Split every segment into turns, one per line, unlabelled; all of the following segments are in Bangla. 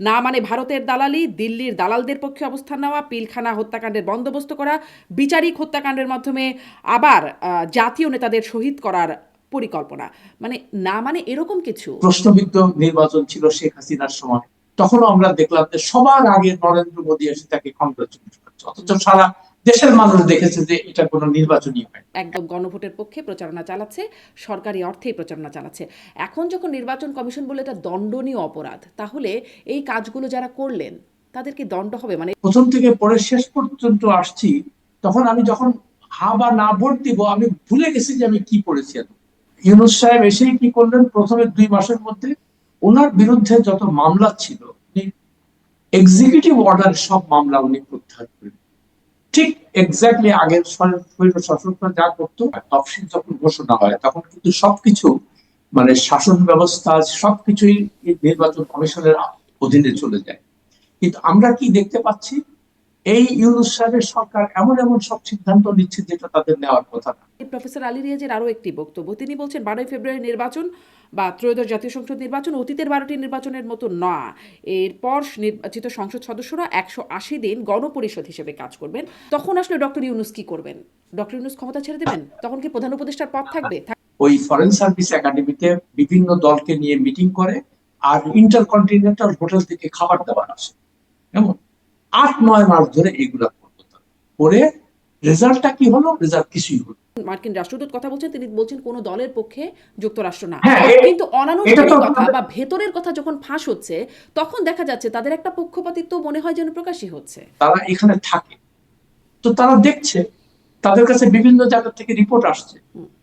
না মানে ভারতের দালালি, দিল্লির দালালদের পক্ষে অবস্থান নেওয়া, পিলখানা হত্যাকাণ্ডের বন্দোবস্ত করা, বিচারিক হত্যাকাণ্ডের মাধ্যমে আবার জাতীয় নেতাদের শহীদ করার পরিকল্পনা। মানে না মানে এরকম কিছু।
প্রশ্নবিদ্ধ নির্বাচন ছিল শেখ হাসিনার সময়, তখনও আমরা দেখলাম যে সবার আগে নরেন্দ্র মোদী এসে তাকে কংগ্রেচুলেট করছে, অথচ সারা দেশের মানুষ দেখেছে যে এটা কোনো নির্বাচনই হয়।
একদম গণভোটের পক্ষে প্রচারণা চালাচ্ছে, সরকারি অর্থেই প্রচারণা চালাচ্ছে। এখন যখন নির্বাচন কমিশন বলে এটা দণ্ডনীয় অপরাধ, তাহলে এই কাজগুলো যারা করলেন তাদের কি দণ্ড হবে? মানে
প্রথম থেকে পরে শেষ পর্যন্ত আসছি, তখন আমি যখন হা বা না ভোট দিব আমি ভুলে গেছি যে আমি কি পড়েছি। ইউনূস সাহেব এসেই কি করলেন, প্রথমে 2 মাসের মধ্যে ওনার বিরুদ্ধে যত মামলা ছিল উনি এক্সিকিউটিভ অর্ডার সব মামলা উনি প্রত্যাহার করেন। ঠিক এক্স্যাক্টলি আগের স্বৈর শাসকরা যা করতো, তফসিল যখন ঘোষণা হয় তখন কিন্তু সবকিছু মানে শাসন ব্যবস্থা সবকিছুই নির্বাচন কমিশনের অধীনে চলে যায়। কিন্তু আমরা কি দেখতে পাচ্ছি, এই ইউনূস সাহেবের সরকার এমন এমন সব সিদ্ধান্ত নিচ্ছে যেটা তাদের নেওয়ার কথা না।
প্রফেসর আলী রিয়াজের আরও একটি বক্তব্য, তিনি বলছেন 12ই ফেব্রুয়ারি নির্বাচন বা ত্রয়োদশ জাতীয় সংসদ নির্বাচন অতীতের 12টি নির্বাচনের মতো না। এরপর নির্বাচিত সংসদ সদস্যরা 180 দিন গণপরিষদ হিসেবে কাজ করবেন। তখন আসলে ডক্টর ইউনূস কি করবেন? ডক্টর ইউনূস ক্ষমতা ছেড়ে দেবেন? তখন কি প্রধান উপদেষ্টার পদ থাকবে?
ওই ফরেন সার্ভিস একাডেমিতে বিভিন্ন দলকে নিয়ে মিটিং করে, আর ইন্টারকন্টিনেন্টাল হোটেল থেকে খাবার দাবার আসে, এমন 8-9 মাস ধরে এগুলা করতো। করে রেজাল্টটা কি হলো? রেজাল্ট কিছুই হলো।
মার্কিন রাষ্ট্রদূত কথা বলছেন, তিনি বলছেন কোনো দলের পক্ষে যুক্তরাষ্ট্র না।
হ্যাঁ,
কিন্তু
এটা তো
অনানুষ্ঠানিকতা বা ভেতরের কথা যখন ফাঁস হচ্ছে, তখন দেখা যাচ্ছে তাদের একটা পক্ষপাতিত্ব মনে হয় যেন প্রকাশই হচ্ছে।
তারা এখানে থাকে, তো তারা দেখছে, তাদের কাছে বিভিন্ন জায়গা থেকে রিপোর্ট আসছে,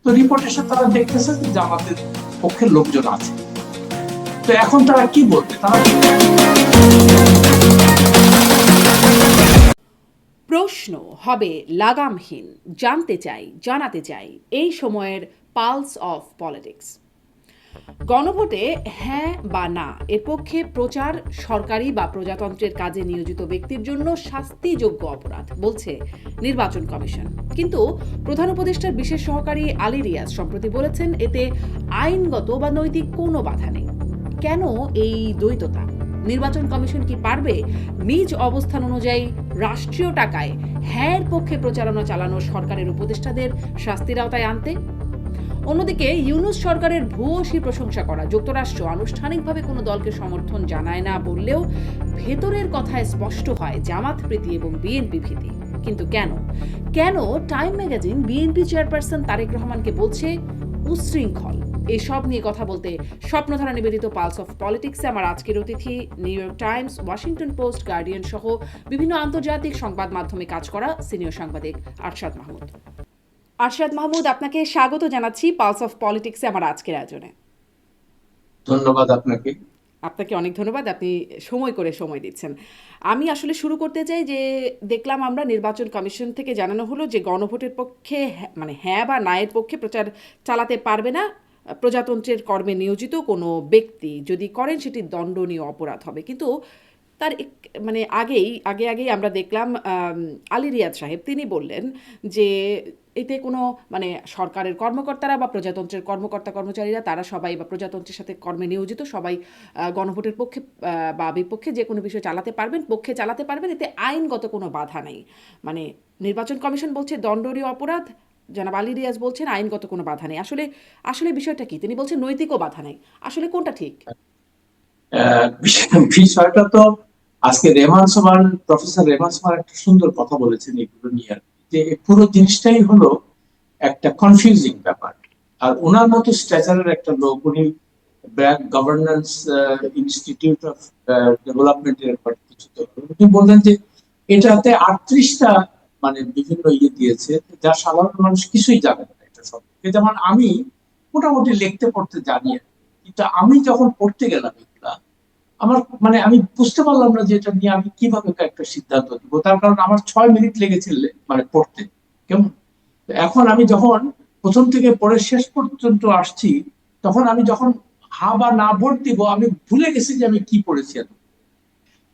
তো রিপোর্ট এসে তারা দেখতেছে যে জামাতের পক্ষের লোকজন আছে। তো এখন তারা কি বলবে? তারা
প্রশ্ন হবে লাগামহীন, জানতে চাই, জানাতে চাই এই সময়ের পালস অফ পলিটিক্স। গণভোটে হ্যাঁ বা না এর পক্ষে প্রচার সরকারি বা প্রজাতন্ত্রের কাজে নিয়োজিত ব্যক্তির জন্য শাস্তিযোগ্য অপরাধ বলছে নির্বাচন কমিশন। কিন্তু প্রধান উপদেষ্টার বিশেষ সহকারী আলী রিয়াজ সম্প্রতি বলেছেন এতে আইনগত বা নৈতিক কোনো বাধা নেই। কেন এই দ্বৈততা? নির্বাচন কমিশন কি পারবে নিজ অবস্থান অনুযায়ী রাষ্ট্রীয় টাকায় হ্যাঁর পক্ষে প্রচারণা চালানো সরকারের উপদেষ্টাদের শাস্তির আওতায় আনতে? অন্যদিকে ইউনূস সরকারের ভূয়সী প্রশংসা করা যুক্তরাষ্ট্র আনুষ্ঠানিকভাবে কোনো দলকে সমর্থন জানায় না বললেও ভেতরের কথায় স্পষ্ট হয় জামাত প্রীতি এবং বিএনপি ভীতি। কিন্তু কেন কেন Time magazine BNP chairperson Tarique রহমানকে বলছে উচ্ছৃঙ্খল? এসব নিয়ে কথা বলতে স্বপ্নধারা নিবেদিত পালস অফ পলিটিক্সে আমার আজকের অতিথি new York Times, Washington post, guardian সহ বিভিন্ন আন্তর্জাতিক সংবাদ মাধ্যমে কাজ করা সিনিয়র সাংবাদিক আরশাদ মাহমুদ। আরশাদ মাহমুদ, আপনাকে স্বাগত জানাচ্ছি পালস অফ পলিটিক্সে আমার আজকের আয়োজনে।
ধন্যবাদ আপনাকে।
আপনাকে অনেক ধন্যবাদ, আপনি সময় দিচ্ছেন। আমি আসলে শুরু করতে চাই যে দেখলাম আমরা নির্বাচন কমিশন থেকে জানানো হলো যে গণভোটের পক্ষে মানে হ্যাঁ বা না এর পক্ষে প্রচার চালাতে পারবে না প্রজাতন্ত্রের কর্মে নিয়োজিত কোনো ব্যক্তি। যদি করেন সেটি দণ্ডনীয় অপরাধ হবে। কিন্তু তার মানে আগেই আমরা দেখলাম আলী রিয়াদ সাহেব তিনি বললেন যে এতে কোনো মানে সরকারের কর্মকর্তারা বা প্রজাতন্ত্রের কর্মচারীরা তারা সবাই বা প্রজাতন্ত্রের সাথে কর্মে নিয়োজিত সবাই গণভোটের পক্ষে বা বিপক্ষে যে কোনো বিষয় চালাতে পারবেন, এতে আইনগত কোনো বাধা নেই। মানে নির্বাচন কমিশন বলছে দণ্ডনীয় অপরাধ, জনাব আলী রিয়াজ বলছেন আইনগত কোনো বাধা নেই। আসলে আসলে বিষয়টা কি? তিনি বলছেন নৈতিকও বাধা নেই। আসলে কোনটা ঠিক?
বিষয়টা তো আজকে প্রফেসর রেহমান সোমান একটা সুন্দর কথা বলেছেন এগুলো নিয়ে, যে পুরো জিনিসটাই হলো একটা কনফিউজিং ব্যাপার। আর ওনার মতো স্ট্যাচারের একটা লোক, উনি ব্যাংক গভর্নেন্স ইনস্টিটিউট অফ ডেভেলপমেন্টের কিছু, উনি বললেন যে এটাতে 38টা মানে বিভিন্ন দিয়েছে, যা সাধারণ মানুষ কিছুই জানে না এটা সম্পর্কে। যেমন আমি মোটামুটি লিখতে পড়তে জানি, কিন্তু আমি যখন পড়তে গেলাম এগুলা, আমার মানে আমি বুঝতে পারলাম না যে এটা নিয়ে আমি কিভাবে একটা সিদ্ধান্ত দিব। তার কারণ আমার 6 মিনিট লেগেছিল মানে পড়তে, কেমন। এখন আমি যখন প্রথম থেকে পড়ে শেষ পর্যন্ত আসছি, তখন আমি যখন হা বা না ভোট দিব আমি ভুলে গেছি যে আমি কি পড়েছি।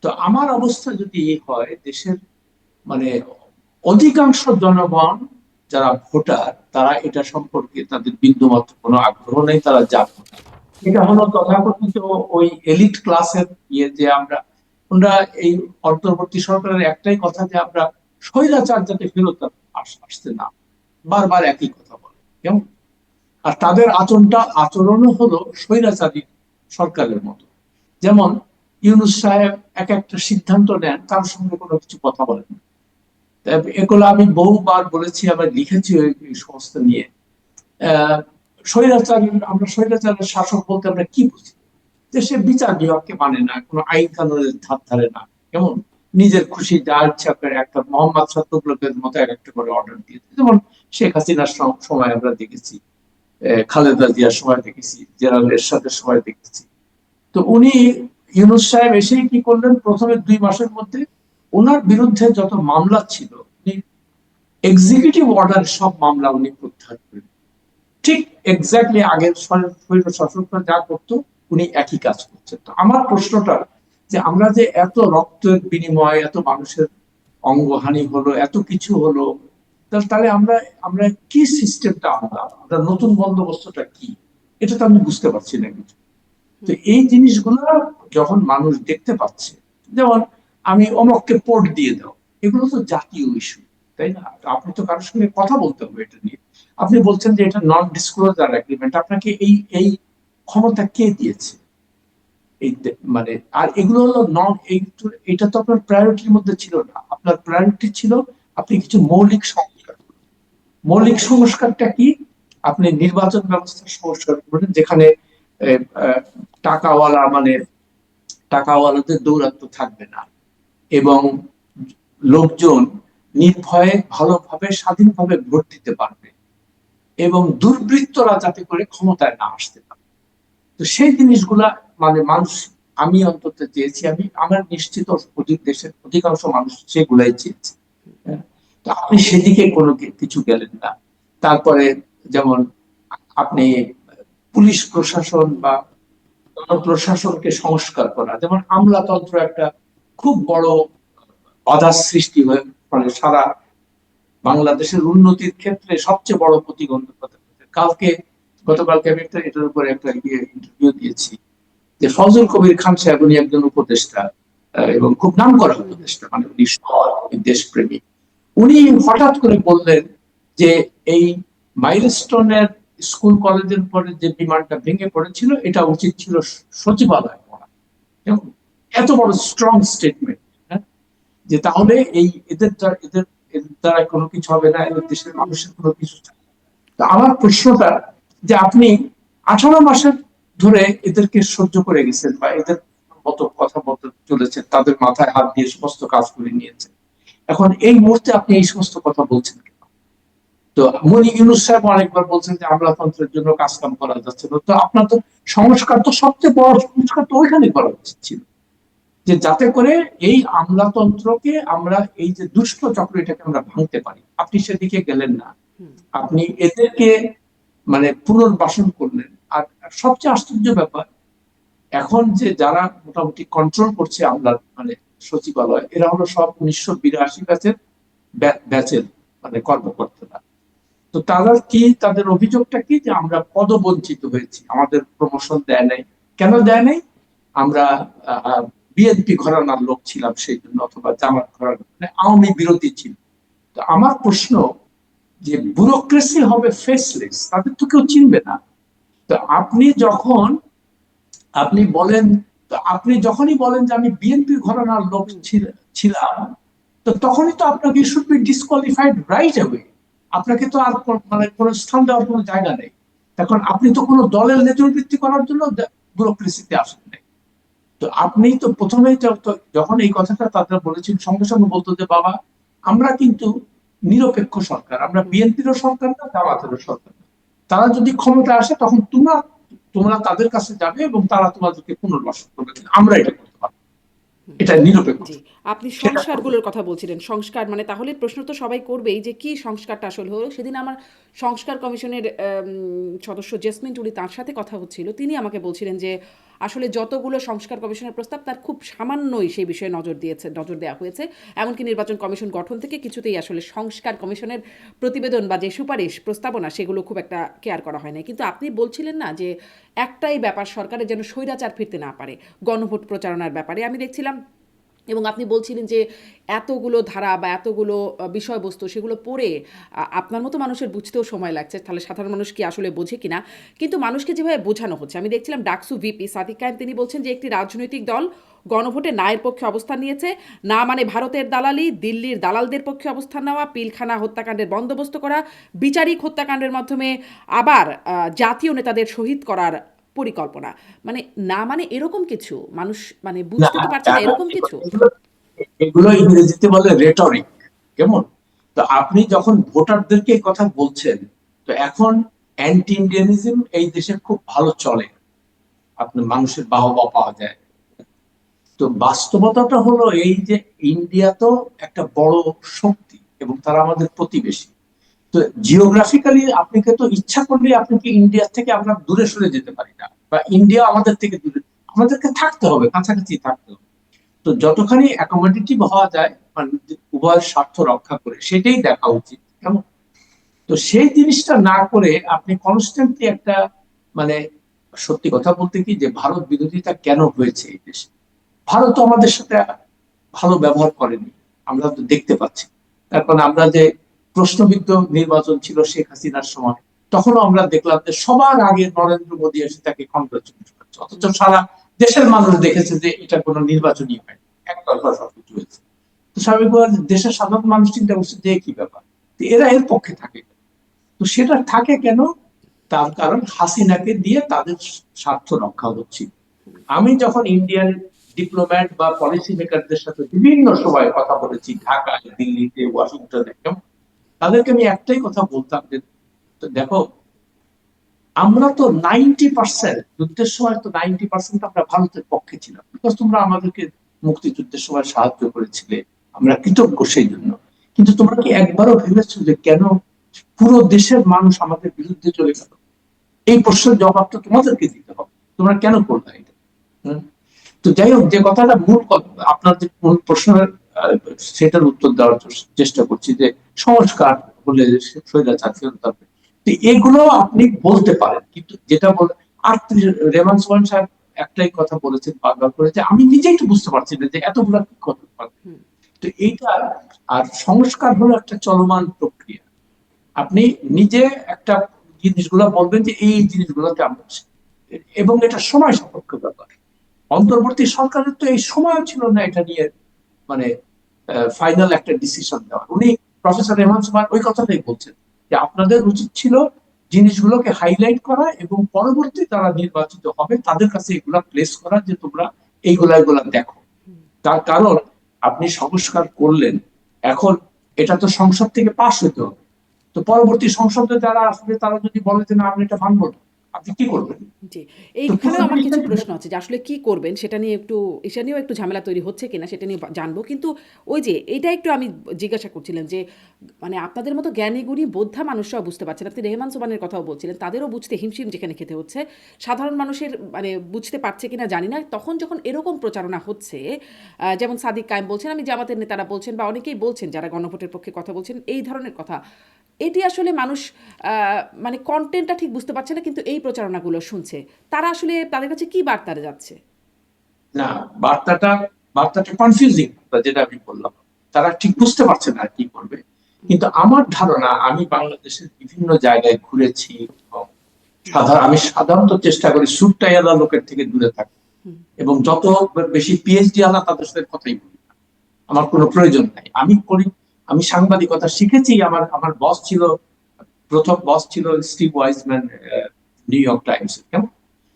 তো আমার অবস্থা যদি হয়, দেশের মানে অধিকাংশ জনগণ যারা ভোটার তারা এটা সম্পর্কে তাদের বিন্দুমাত্র কোনো আগ্রহ নেই, তারা জানে না। এটা হলো তথাকথিত ওই এলিট ক্লাসের যে আমরা ওনারা এই অন্তর্বর্তী সরকারের একটাই কথা যে আমরা স্বৈরাচার যাতে ফেরত আসতে না, বারবার একই কথা বলে, কেমন? আর তাদের আচরণও হলো স্বৈরাচারী সরকারের মতো। যেমন ইউনূস সাহেব এক একটা সিদ্ধান্ত নেন, তার সঙ্গে কোনো কিছু কথা বলেন না। এগুলো আমি বহুবার বলেছি, আবার লিখেছি এই সমস্ত নিয়ে। আহ আমরা স্বৈরাচারের শাসক বলতে আমরা কি বুঝি? যে সে বিচার বিভাগকে মানে না, কোনো আইন কানুনের ধার ধারে না, কেমন নিজের খুশি যা ইচ্ছা করে একটা মোহাম্মদ ছাত্রগুলোকে মতো এক একটা করে অর্ডার দিয়েছে। যেমন শেখ হাসিনার সময় আমরা দেখেছি, খালেদা জিয়ার সময় দেখেছি, জেনারেল এরশাদের সময় দেখেছি। তো উনি ইউনূস সাহেব এসেই কি করলেন, প্রথমে 2 মাসের মধ্যে ওনার বিরুদ্ধে যত মামলা ছিল উনি এক্সিকিউটিভ অর্ডার সব মামলা উনি প্রত্যাহার করেন। ঠিক এক্স্যাক্টলি আগের স্বৈর শাসকরা যা করতো উনি একই কাজ করছেন। তো আমার প্রশ্নটা যে আমরা যে এত রক্তের বিনিময়, এত মানুষের অঙ্গহানি হলো, এত কিছু হলো, তাহলে আমরা আমরা কি সিস্টেমটা, আমরা নতুন বন্দোবস্তটা কি, এটা তো আমি বুঝতে পারছি না কিছু। তো এই জিনিসগুলো যখন মানুষ দেখতে পাচ্ছে, যেমন আমি অমককে পোর্ট দিয়ে দাও, এগুলো তো জাতীয় ইস্যু, তাই না? আপনি তো কারোর সঙ্গে কথা বলতে হবে এটা নিয়ে। আপনি বলছেন যে এটা নন ডিসক্লোজার এগ্রিমেন্ট, আপনাকে এই এই ক্ষমতা কে দিয়েছে? এই মানে, আর এগুলো হলো নন, এটা তো আপনার প্রায়োরিটির মধ্যে ছিল না। আপনার প্রায়োরিটি ছিল আপনি কিছু মৌলিক সংস্কার। মৌলিক সংস্কারটা কি? আপনি নির্বাচন ব্যবস্থার সংস্কার করবেন, যেখানে টাকাওয়ালা মানে টাকাওয়ালাদের দৌরাত্ম্য থাকবে না, এবং লোকজন নির্ভয়ে ভালোভাবে স্বাধীনভাবে ভোট দিতে পারবে, এবং দুর্বৃত্তরা যাতে করে ক্ষমতায় না আসতে পারে। তো সেই জিনিসগুলা মানে মানুষ, আমি অন্তত চেয়েছি, আমি আমার নিশ্চিত দেশের অধিকাংশ মানুষ সেগুলাই চেয়েছে। হ্যাঁ? তো আপনি সেদিকে কোনো কিছু গেলেন না। তারপরে যেমন আপনি পুলিশ প্রশাসন বা প্রশাসনকে সংস্কার করা, যেমন আমলাতন্ত্র একটা খুব বড় বাধার সৃষ্টি হয়ে, মানে সারা বাংলাদেশের উন্নতির ক্ষেত্রে সবচেয়ে বড় প্রতিবন্ধকতা। গতকালকে আমি এটার উপরে একটা ইন্টারভিউ দিয়েছি, যে ফজল কবির খান সাহেব, উনি একজন উপদেষ্টা, এবং খুব নাম করা উপদেষ্টা, মানে উনি দেশপ্রেমী। উনি হঠাৎ করে বললেন যে এই মাইলস্টোনের স্কুল কলেজের পরে যে বিমানটা ভেঙে পড়েছিল, এটা উচিত ছিল সচিবালয় করা। এত বড় স্ট্রং স্টেটমেন্ট, যে তাহলে এই এদের দ্বারা কোনো কিছু হবে না, এদের দেশের মানুষের কোনো কিছু। তো আমার প্রশ্নটা যে আপনি 18 মাসের ধরে এদেরকে সহ্য করে গেছেন, বা এদের মতো কথা বলতে চলেছেন, তাদের মাথায় হাত দিয়ে সমস্ত কাজ করে নিয়েছেন, এখন এই মুহূর্তে আপনি এই সমস্ত কথা বলছেন কেন? তো মনি ইউনূস সাহেব অনেকবার বলছেন যে আমলাতন্ত্রের জন্য কাজ কাম করা যাচ্ছে না। তো আপনার তো সংস্কার, তো সবচেয়ে বড় সংস্কার তো ওইখানে করা উচিত ছিল, যে যাতে করে এই আমলাতন্ত্রকে আমরা, এই যে দুষ্ট চক্র, এটাকে আমরা ভাঙতে পারি। আপনি সেদিকে গেলেন না, আপনি এদেরকে মানে পুনর্বাসন করলেন। আর সবচেয়ে আশ্চর্য ব্যাপার, এখন যে যারা মোটামুটি কন্ট্রোল করছে আমলার মানে সচিবালয়, এরা হলো সব 1982 ব্যাচের মানে কর্মকর্তারা। তো তারা কি, তাদের অভিযোগটা কি, যে আমরা পদবঞ্চিত হয়েছি, আমাদের প্রমোশন দেয় নাই। কেন দেয় নাই? আমরা বিএনপি ঘরানার লোক ছিলাম সেই জন্য, অথবা জামাত ঘরানা, মানে আওয়ামী বিরোধী ছিল। তো আমার প্রশ্ন, যে ব্যুরোক্রেসি হবে ফেসলেস, তাদের তো কেউ চিনবে না। তো আপনি বলেন, তো আপনি যখনই বলেন যে আমি বিএনপি ঘরানার লোক ছিলাম, তো তখনই তো আপনাকে should be disqualified right away. আপনাকে তো আর মানে কোনো স্থান দেওয়ার কোনো জায়গা নেই। এখন আপনি তো কোনো দলের নেতৃত্ব করার জন্য ব্যুরোক্রেসিতে আসেন নাই। তো আপনি তো প্রথমেই যখন এই কথাটা তাদের বলেছেন, সঙ্গে সঙ্গে বলতো যে বাবা, আমরা কিন্তু নিরপেক্ষ সরকার, আমরা বিএনপিরও সরকার না, জামাতেরও সরকার না। তারা যদি ক্ষমতা আসে, তখন তোমরা তোমরা তাদের কাছে যাবে এবং তারা তোমাদেরকে পুনর্বাসন করবে, আমরা এটা করতে পারবো, এটা নিরপেক্ষ।
জি, আপনি
সেটা
সংস্কারগুলোর কথা বলছিলেন। সংস্কার মানে তাহলে প্রশ্ন তো সবাই করবেই যে কি সংস্কারটা আসলে হলো। সেদিন আমার সংস্কার কমিশনের সদস্য জেসমিন টুলি, তার সাথে কথা হচ্ছিল। তিনি আমাকে বলছিলেন যে আসলে যতগুলো সংস্কার কমিশনের প্রস্তাব, তার খুব সামান্যই সেই বিষয়ে নজর দেওয়া হয়েছে। এমনকি নির্বাচন কমিশন গঠন থেকে কিছুতেই আসলে সংস্কার কমিশনের প্রতিবেদন বা যে সুপারিশ প্রস্তাবনা, সেগুলো খুব একটা কেয়ার করা হয় না। কিন্তু আপনি বলছিলেন না যে একটাই ব্যাপার, সরকারের যেন স্বৈরাচার ফিরতে না পারে, গণভোট প্রচারণার ব্যাপারে। আমি দেখছিলাম এবং আপনি বলছিলেন যে এতগুলো ধারা বা এতগুলো বিষয়বস্তু সেগুলো পড়ে আপনার মতো মানুষের বুঝতেও সময় লাগছে, তাহলে সাধারণ মানুষ কি আসলে বোঝে কিনা। কিন্তু মানুষকে যেভাবে বোঝানো হচ্ছে, আমি দেখছিলাম ডাকসু ভিপি সাদিক কায়েম তিনি বলছেন যে একটি রাজনৈতিক দল গণভোটে নায়ের পক্ষে অবস্থান নিয়েছে, না মানে ভারতের দালালি, দিল্লির দালালদের পক্ষে অবস্থান নেওয়া, পিলখানা হত্যাকাণ্ডের বন্দোবস্ত করা, বিচারিক হত্যাকাণ্ডের মাধ্যমে আবার জাতীয় নেতাদের শহীদ করার পরিকল্পনা। মানে না মানে এরকম কিছু মানুষ মানে
না,
বুঝতে তো পারছে না এরকম কিছু।
এগুলো এগুলো ইংরেজিতে বলে রেটরিক, কেমন? তো আপনি যখন ভোটারদেরকে এই কথা বলছেন, তো এখন অ্যান্টি ইন্ডিয়ানিজম এই দেশে খুব ভালো চলে, আপনার মানুষের বাহবা পাওয়া যায়। তো বাস্তবতাটা হলো এই যে ইন্ডিয়া তো একটা বড় শক্তি এবং তারা আমাদের প্রতিবেশী। তো জিওগ্রাফিক্যালি আপনি তো ইচ্ছা করলে আপনি কি ইন্ডিয়া থেকে আমরা দূরে সরে যেতে পারি না, বা ইন্ডিয়া আমাদের থেকে দূরে, আমাদেরকে থাকতে হবে, কাছাকাছি থাকতে হবে। তো যতখানি অ্যাকোমোডেটিভ হওয়া যায়, মানে উভয় স্বার্থ রক্ষা করে, সেটাই দেখা উচিত, কেমন? তো সেই জিনিসটা না করে আপনি কনস্ট্যান্টলি একটা, মানে সত্যি কথা বলতে কি, যে ভারত বিরোধিতা কেন হয়েছে এই দেশে? ভারত তো আমাদের সাথে ভালো ব্যবহার করেনি, আমরা তো দেখতে পাচ্ছি। তারপর আমরা যে প্রশ্নবিদ্ধ নির্বাচন ছিল শেখ হাসিনার সময়, তখনও আমরা দেখলাম যে সবার আগে নরেন্দ্র মোদী এসে তাকে কংগ্রেচুলেট করছে, অথচ সারা দেশের মানুষ দেখেছে যে এটা কোনো নির্বাচনই হয়নি, একতরফা সবকিছু হয়েছে। তো স্বাভাবিকভাবে দেশের সাধারণ মানুষ চিন্তা করছে যে কি ব্যাপার, তো এরা এর পক্ষে থাকে। তো সেটা থাকে কেন? তার কারণ হাসিনাকে দিয়ে তাদের স্বার্থ রক্ষা হচ্ছে। আমি যখন ইন্ডিয়ান ডিপ্লোম্যাট বা পলিসি মেকারদের সাথে বিভিন্ন সময় কথা বলেছি, ঢাকায়, দিল্লিতে, ওয়াশিংটনে, তাদেরকে আমি একটাই কথা বলতাম যে, তো দেখো, আমরা তো 90%, যুদ্ধের সময় তো 90% আমরা ভারতের পক্ষে ছিলাম, বিকজ তোমরা আমাদেরকে মুক্তিযুদ্ধের সময় সাহায্য করেছিলে, আমরা কৃতজ্ঞ সেই জন্য। কিন্তু তোমরা কি একবারও ভেবেছো যে কেন পুরো দেশের মানুষ আমাদের বিরুদ্ধে চলে গেল? এই প্রশ্নের জবাব তো তোমাদেরকে দিতে হবে, তোমরা কেন করলে এটা? হুম? তো যাই হোক, যে কথাটা মূল আপনার যে মূল প্রশ্নের, সেটার উত্তর দেওয়ার চেষ্টা করছি যে সংস্কার হলে স্বৈরাচার ফেরত আসবে। তো এগুলো আপনি বলতে পারেন, কিন্তু যেটা বলে, আর রেভান্স ওয়ান সাহেব একটাই কথা বলেছেন বারবার করে, যে আমি নিজেই তো বুঝতে পারছি না যে এতগুলো কি করতে পারবে।
হুম।
তো এইটা, আর সংস্কার হলো একটা চলমান প্রক্রিয়া। আপনি নিজে একটা জিনিসগুলো বলবেন যে এই জিনিসগুলোতে আমরা, এবং এটা সময় সাপেক্ষ ব্যাপার। অন্তর্বর্তী সরকারের তো এই সময় ছিল না এটা নিয়ে, মানে ফাইনাল একটা ডিসিশন দেওয়ার। উনি, প্রফেসর রেহমান সুমান ওই কথাটাই বলছেন যে আপনাদের উচিত ছিল জিনিসগুলোকে হাইলাইট করা এবং পরবর্তী যারা নির্বাচিত হবে তাদের কাছে এগুলা প্লেস করা, যে তোমরা এইগুলা এগুলা দেখো। তার কারণ, আপনি সংস্কার করলেন, এখন এটা তো সংসদ থেকে পাশ হতে হবে। তো পরবর্তী সংসদে যারা আসবে তারা যদি বলে যে না আমি এটা মানবো না, আপনি কি করবেন?
জি,
তো পুরো
এইখানেও আমার কিছু
জিনিসটাই
প্রশ্ন আছে যে আসলে কি করবেন সেটা নিয়ে একটু, এটা নিয়েও একটু ঝামেলা তৈরি হচ্ছে কিনা সেটা নিয়ে জানবো। কিন্তু ওই যে এটা একটু আমি জিজ্ঞাসা করছিলাম যে মানে আপনাদের মতো জ্ঞানী গুণী বোদ্ধা মানুষরাও বুঝতে পারছেন, আপনি রেহমান সোবানের কথাও বলছিলেন, তাদেরও বুঝতে হিমশিম যেখানে খেতে হচ্ছে, সাধারণ মানুষের মানে বুঝতে পারছে কিনা জানি না। তখন যখন এরকম প্রচারণা হচ্ছে, যেমন সাদিক কায়েম বলছেন, আমি জামাতের নেতারা বলছেন, বা অনেকেই বলছেন যারা গণভোটের পক্ষে কথা বলছেন এই ধরনের কথা, এটি আসলে মানুষ মানে কন্টেন্টটা ঠিক বুঝতে পারছে না, কিন্তু এই প্রচারণাগুলো শুনছে। তারা আসলে তাদের কাছে কি বার্তারে যাচ্ছে?
না, বার্তাটা বার্তাটা কনফিউজিং, যেটা আমি বললাম, তারা ঠিক বুঝতে পারছে না কি করবে। কিন্তু আমার ধারণা, আমি বাংলাদেশের বিভিন্ন জায়গায় ঘুরেছি এবং আমি সাধারণত চেষ্টা করি সুটটাইয়ালা লোকের থেকে দূরে থাকতে,
হুম।
এবং যত বেশি পিএইচডি আলা তাদের সাথে কথাই বলি না। আমার কোনো প্রয়োজন নাই, আমি করি। আমি সাংবাদিকতা শিখেছি, আমার আমার বস ছিল, প্রথম বস ছিল Steve Wiseman, new York Times, কেমন?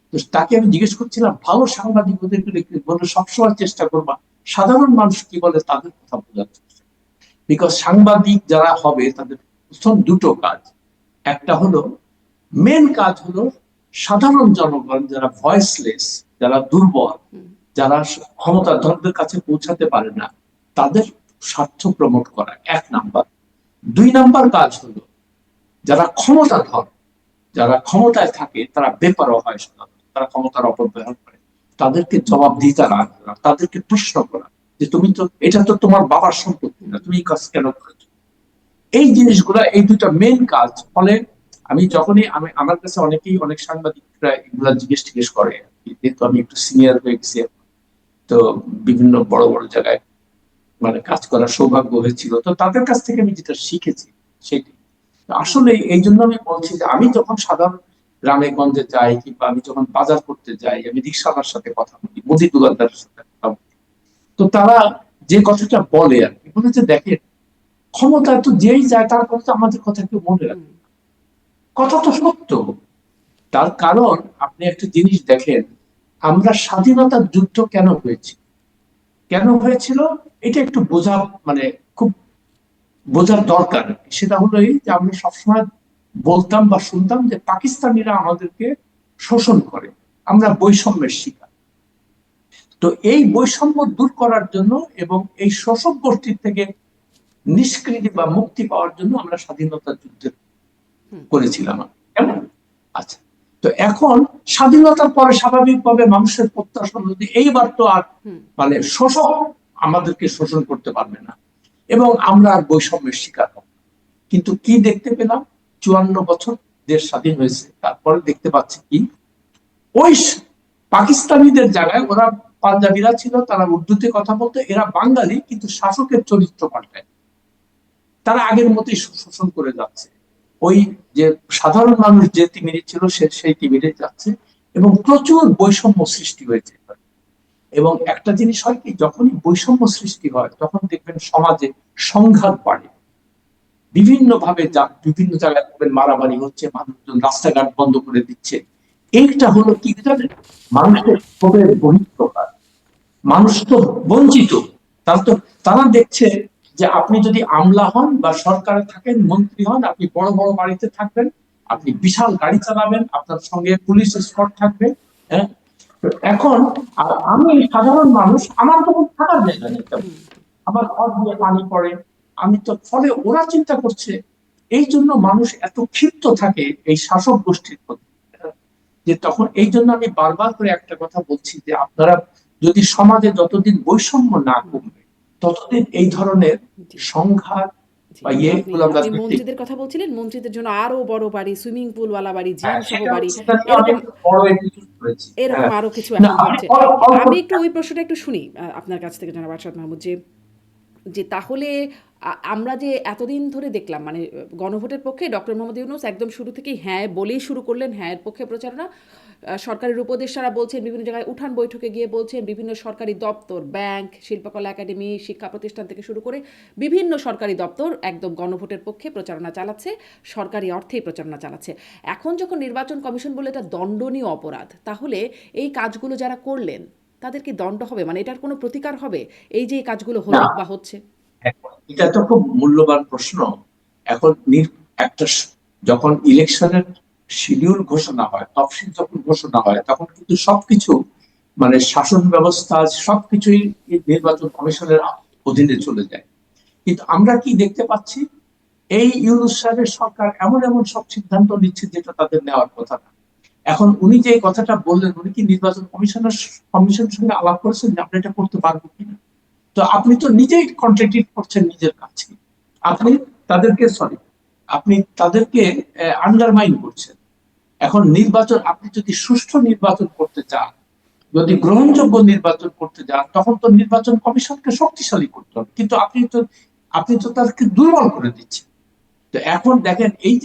তো তাকে আমি জিজ্ঞেস করছিলাম, ভালো সাংবাদিক ওদেরকে বলে সবসময় চেষ্টা করবা সাধারণ মানুষ কি বলে তাদের কথা বোঝার চেষ্টা, বিকজ সাংবাদিক যারা হবে তাদের প্রথম দুটো কাজ, একটা হলো, মেন কাজ হলো সাধারণ জনগণ যারা ভয়েসলেস, যারা দুর্বল, যারা ক্ষমতাধরদের কাছে পৌঁছাতে পারে না, তাদের স্বার্থ প্রমোট করা, এক নাম্বার। দুই নাম্বার কাজ হলো যারা ক্ষমতাধর, যারা ক্ষমতায় থাকে তারা বেপরোয়া হয়, সাধারণত তারা ক্ষমতার অপব্যবহার করে, তাদেরকে জবাবদিহিতা রাখা, তাদেরকে প্রশ্ন করা যে তুমি তো, এটা তো তোমার বাবার সম্পত্তি না, তুমি এই কাজ কেন করেছো? এই জিনিসগুলা, এই দুইটা মেন কাজ। ফলে আমি যখনই, আমার কাছে অনেকেই, অনেক সাংবাদিকরা এগুলা জিজ্ঞেস টিজ্ঞেস করে, যেহেতু আমি একটু সিনিয়র হয়ে গেছি, তো বিভিন্ন বড় বড় জায়গায় মানে কাজ করার সৌভাগ্য হয়েছিল। তো তাদের কাছ থেকে আমি যেটা শিখেছি সেটি আসলে এই জন্য আমি বলছি যে আমি যখন সাধারণ গ্রামে গঞ্জে যাই কিংবা আমি যখন বাজার করতে যাই, আমি রিক্সাওয়ালার সাথে কথা বলি, মুদি দোকানদারের সাথে কথা বলি, তো তারা যে কথাটা বলে আর কি, বলে যে দেখেন ক্ষমতা তো যেই যায় তার কথা আমাদের কথা কেউ মনে রাখে। কথা তো সত্য। তার কারণ আপনি একটা জিনিস দেখেন, আমরা স্বাধীনতার যুদ্ধ কেন হয়েছে, কেন হয়েছিল এটা একটু বোঝা মানে খুব বোঝার দরকার। সেটা হলো এই যে আমরা সবসময় বলতাম বা শুনতাম যে পাকিস্তানিরা আমাদেরকে শোষণ করে, আমরা বৈষম্যের শিকার। তো এই বৈষম্য দূর করার জন্য এবং এই শোষক গোষ্ঠীর থেকে নিষ্কৃতি বা মুক্তি পাওয়ার জন্য আমরা স্বাধীনতা যুদ্ধ করেছিলাম। কেমন? আচ্ছা, তো এখন স্বাধীনতার পরে স্বাভাবিকভাবে মানুষের প্রত্যাশা যদি এইবার তো আর মানে শোষক আমাদেরকে শোষণ করতে পারবে না এবং আমরা আর বৈষম্যের শিকার হব। কিন্তু কি দেখতে পেলাম, 54 বছর দেশ স্বাধীন হয়েছে, তারপরে দেখতে পাচ্ছি কি ওই পাকিস্তানিদের জায়গায় ওরা পাঞ্জাবিরা ছিল, তারা উর্দুতে কথা বলতো, এরা বাঙালি কিন্তু শাসকের চরিত্র পাল্টায়, তারা আগের মতোই শোষণ করে যাচ্ছে। ওই যে সাধারণ মানুষ যে তিমিরে ছিল সে সেই তিমিরে যাচ্ছে এবং প্রচুর বৈষম্য সৃষ্টি হয়েছে। এবং একটা জিনিস হয় কি, যখনই বৈষম্য সৃষ্টি হয় তখন দেখবেন সমাজে সংঘাত বাড়ে, বিভিন্ন ভাবে বিভিন্ন জায়গায় মারামারি হচ্ছে, মানুষজন রাস্তাঘাট বন্ধ করে দিচ্ছে। এইটা হলো কি জানেন, মানুষের ক্ষোভের বহিঃপ্রকাশ। মানুষ তো বঞ্চিত, তারা দেখছে যে আপনি যদি আমলা হন বা সরকারে থাকেন, মন্ত্রী হন, আপনি বড় বড় বাড়িতে থাকবেন, আপনি বিশাল গাড়ি চালাবেন, আপনার সঙ্গে পুলিশ এসকর্ট থাকবে। হ্যাঁ, এখন আমি সাধারণ মানুষ, আমার তো থাকার জায়গা নেই, আমার ঘর দিয়ে পানি পড়ে, আমি তো, ফলে ওরা চিন্তা করছে। এই জন্য মানুষ এত ক্ষিপ্ত থাকে এই শাসক গোষ্ঠীর প্রতি, যে তখন এই জন্য আমি বারবার করে একটা কথা বলছি যে আপনারা যদি সমাজে যতদিন বৈষম্য না কমবে ততদিন এই ধরনের সংঘাত বা ইয়েগুলো আমরা
আপনি মন্ত্রীদের কথা বলছিলেন, মন্ত্রীদের জন্য আরো বড় বাড়ি, সুইমিং পুল ওয়ালা বাড়ি, জিম সহ বাড়ি, এরকম এরকম
হ্যাঁ,
আরো কিছু
না
এখন হচ্ছে। আমি একটু ওই প্রশ্নটা একটু শুনি আপনার কাছ থেকে জনাব আরশাদ মাহমুদ, যে যে তাহলে আমরা যে এতদিন ধরে দেখলাম মানে গণভোটের পক্ষে ডক্টর মোহাম্মদ ইউনূস একদম শুরু থেকেই হ্যাঁ বলেই শুরু করলেন, হ্যাঁ এর পক্ষে প্রচারণা, সরকারের উপদেষ্টারা বলছেন, বিভিন্ন জায়গায় উঠান বৈঠকে গিয়ে বলছেন, বিভিন্ন সরকারি দপ্তর, ব্যাংক, শিল্পকলা একাডেমি, শিক্ষা প্রতিষ্ঠান থেকে শুরু করে বিভিন্ন সরকারি দপ্তর একদম গণভোটের পক্ষে প্রচারণা চালাচ্ছে, সরকারি অর্থেই প্রচারণা চালাচ্ছে। এখন যখন নির্বাচন কমিশন বলে এটা দণ্ডনীয় অপরাধ, তাহলে এই কাজগুলো যারা করলেন তাদের কি দণ্ড হবে, মানে এটার কোনো প্রতিকার হবে এই যে এই কাজগুলো হলো বা হচ্ছে?
এটা তো খুব মূল্যবান প্রশ্ন। এখন একটা যখন ইলেকশনের শিডিউল ঘোষণা হয়, তফসিল যখন ঘোষণা হয়, তখন কিন্তু সবকিছু মানে শাসন ব্যবস্থা সবকিছুই নির্বাচন কমিশনের অধীনে চলে যায়। কিন্তু আমরা কি দেখতে পাচ্ছি, এই ইউনূস সাহেবের সরকার এমন এমন সব সিদ্ধান্ত নিচ্ছে যেটা তাদের নেওয়ার কথা না। এখন উনি যে কথাটা বললেন, উনি কি নির্বাচন কমিশনের সঙ্গে আলাপ করেছেন যে আমরা এটা করতে পারবো কিনা? তো আপনি তো নিজেই কন্ট্রাডিক্ট করছেন নিজের কাছে। আপনি আপনি তাদেরকে আন্ডারমাইন করছেন। এখন নির্বাচন, আপনি যদি সুষ্ঠু নির্বাচন করতে চান, যদি গ্রহণযোগ্য নির্বাচন করতে যান, তখন তো নির্বাচন কমিশনকে শক্তিশালী করতে হবে, কিন্তু আপনি তো তাদেরকে দুর্বল করে দিচ্ছেন। তো এখন দেখেন এই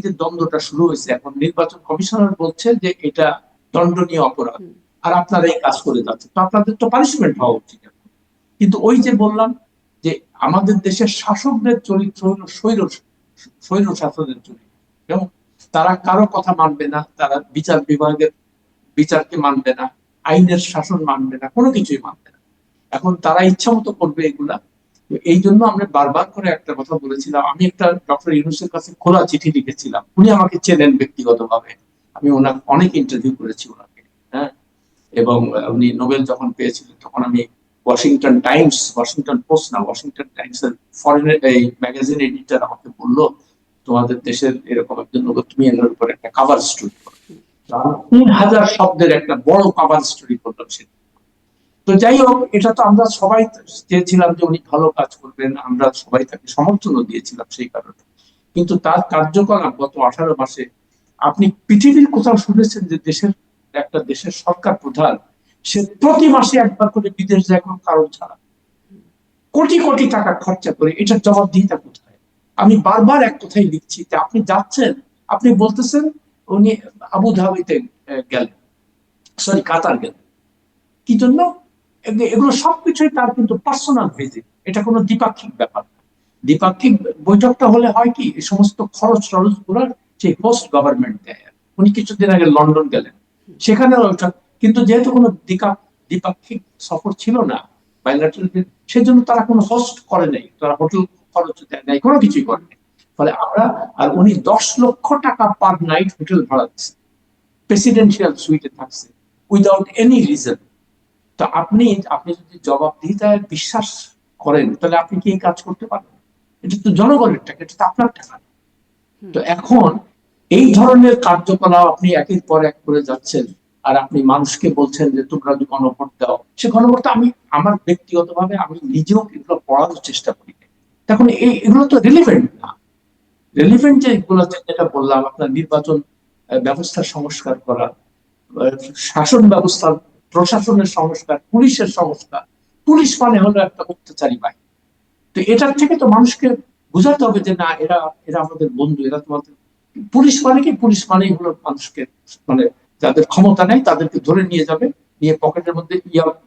যে দ্বন্দ্বটা শুরু হয়েছে, এখন নির্বাচন কমিশনার বলছে যে এটা দণ্ডনীয় অপরাধ, আর আপনারা এই কাজ করে যাচ্ছেন, তো আপনাদের তো পানিশমেন্ট হওয়া উচিত। কিন্তু ওই যে বললাম যে আমাদের দেশের শাসকদের চরিত্র হলো স্বৈর শাসনের চরিত্র, এবং তারা কারো কথা মানবে না, তারা বিচার বিভাগের বিচারকে মানবে না, আইনের শাসন মানবে না, কোনো কিছুই মানবে না। এখন তারা ইচ্ছা মতো করবে এগুলা। এই জন্য আমরা বারবার করে একটা কথা বলেছিলাম, আমি একটা ডক্টর ইউনূসের কাছে খোলা চিঠি লিখেছিলাম, উনি আমাকে চেনেন ব্যক্তিগতভাবে, আমি ওনাকে অনেক ইন্টারভিউ করেছি ওনাকে। হ্যাঁ, এবং উনি নোবেল যখন পেয়েছিলেন তখন আমি ওয়াশিংটন পোস্ট না, ওয়াশিংটন টাইমস এর ফরেনের এই ম্যাগাজিন এডিটর আমাকে বললো, তোমাদের দেশের এরকম একজন লোক, তুমি এর উপর একটা কভার স্টোরি করো। 3000 শব্দের একটা বড় কভার স্টোরি করলাম সেটা। তো যাই হোক, এটা তো আমরা সবাই চেয়েছিলাম যে উনি ভালো কাজ করবেন, আমরা সবাই তাকে সমর্থনও দিয়েছিলাম সেই কারণে। কিন্তু তার কার্যকলাপ গত 18 মাসে, আপনি পৃথিবীর কোথাও শুনেছেন যে একটা দেশের সরকার প্রধান সে প্রতি মাসে একবার করে বিদেশ যায় কোনো কারণ ছাড়া, কোটি কোটি টাকা খরচা করে, এটার জবাবদিহিতা কোথায়? আমি বারবার এক কথাই লিখছি যে আপনি যাচ্ছেন, আপনি বলতেছেন উনি আবুধাবিতে গেলেন, সরি কাতার গেলেন, কি জন্য? এগুলো সবকিছুই তার কিন্তু পার্সোনাল ভিজিট, এটা কোনো দ্বিপাক্ষিক ব্যাপার না। দ্বিপাক্ষিক বৈঠকটা হলে হয় কি, এই সমস্ত খরচ টরচ গুলো সেই হোস্ট গভর্নমেন্ট দেয়। উনি কিছুদিন আগে লন্ডন গেলেন, সেখানে ওইটা, কিন্তু যেহেতু কোনো দ্বিপাক্ষিক সফর ছিল না, বাইলাটারাল, সেজন্য তারা কোনো হোস্ট করে নাই, তারা হোটেল খরচ দেয় নাই, কোনো কিছুই করে নাই। ফলে আমরা, আর উনি 10 লক্ষ টাকা পার নাইট হোটেল ভাড়া দিচ্ছে, প্রেসিডেন্সিয়াল সুইটে থাকছে উইদাউট এনি রিজন। তো আপনি আপনি যদি জবাবদিহিতায় বিশ্বাস করেন, তাহলে আপনি কি এই কাজ করতে পারবেন? এটা তো জনগণের টাকা, এটা তো আপনার টাকা না। তো এখন এই ধরনের কার্যকলাপ আপনি একের পর এক করে যাচ্ছেন, আর আপনি মানুষকে বলছেন যে তোমরা গণভোট দাও। সে গণভোট, আমি আমার ব্যক্তিগতভাবে আমি নিজেও এগুলো পড়ার চেষ্টা করি। তখন এগুলো তো রিলিভেন্ট না। রিলিভেন্ট যে এগুলো, যেটা বললাম, আপনার নির্বাচন ব্যবস্থার সংস্কার করা, শাসন ব্যবস্থার, প্রশাসনের সংস্কার, পুলিশের সংস্কার। পুলিশ মানে হলো একটা অত্যাচারী বাহিনী। তো এটার থেকে তো মানুষকে বোঝাতে হবে যে না, এরা এরা আমাদের বন্ধু, এরা তোমাদের। পুলিশ মানে কি? পুলিশ মানেই হলো মানুষকে, মানে যাদের ক্ষমতা নেই তাদেরকে ধরে নিয়ে যাবে, নিয়ে পকেটের মধ্যে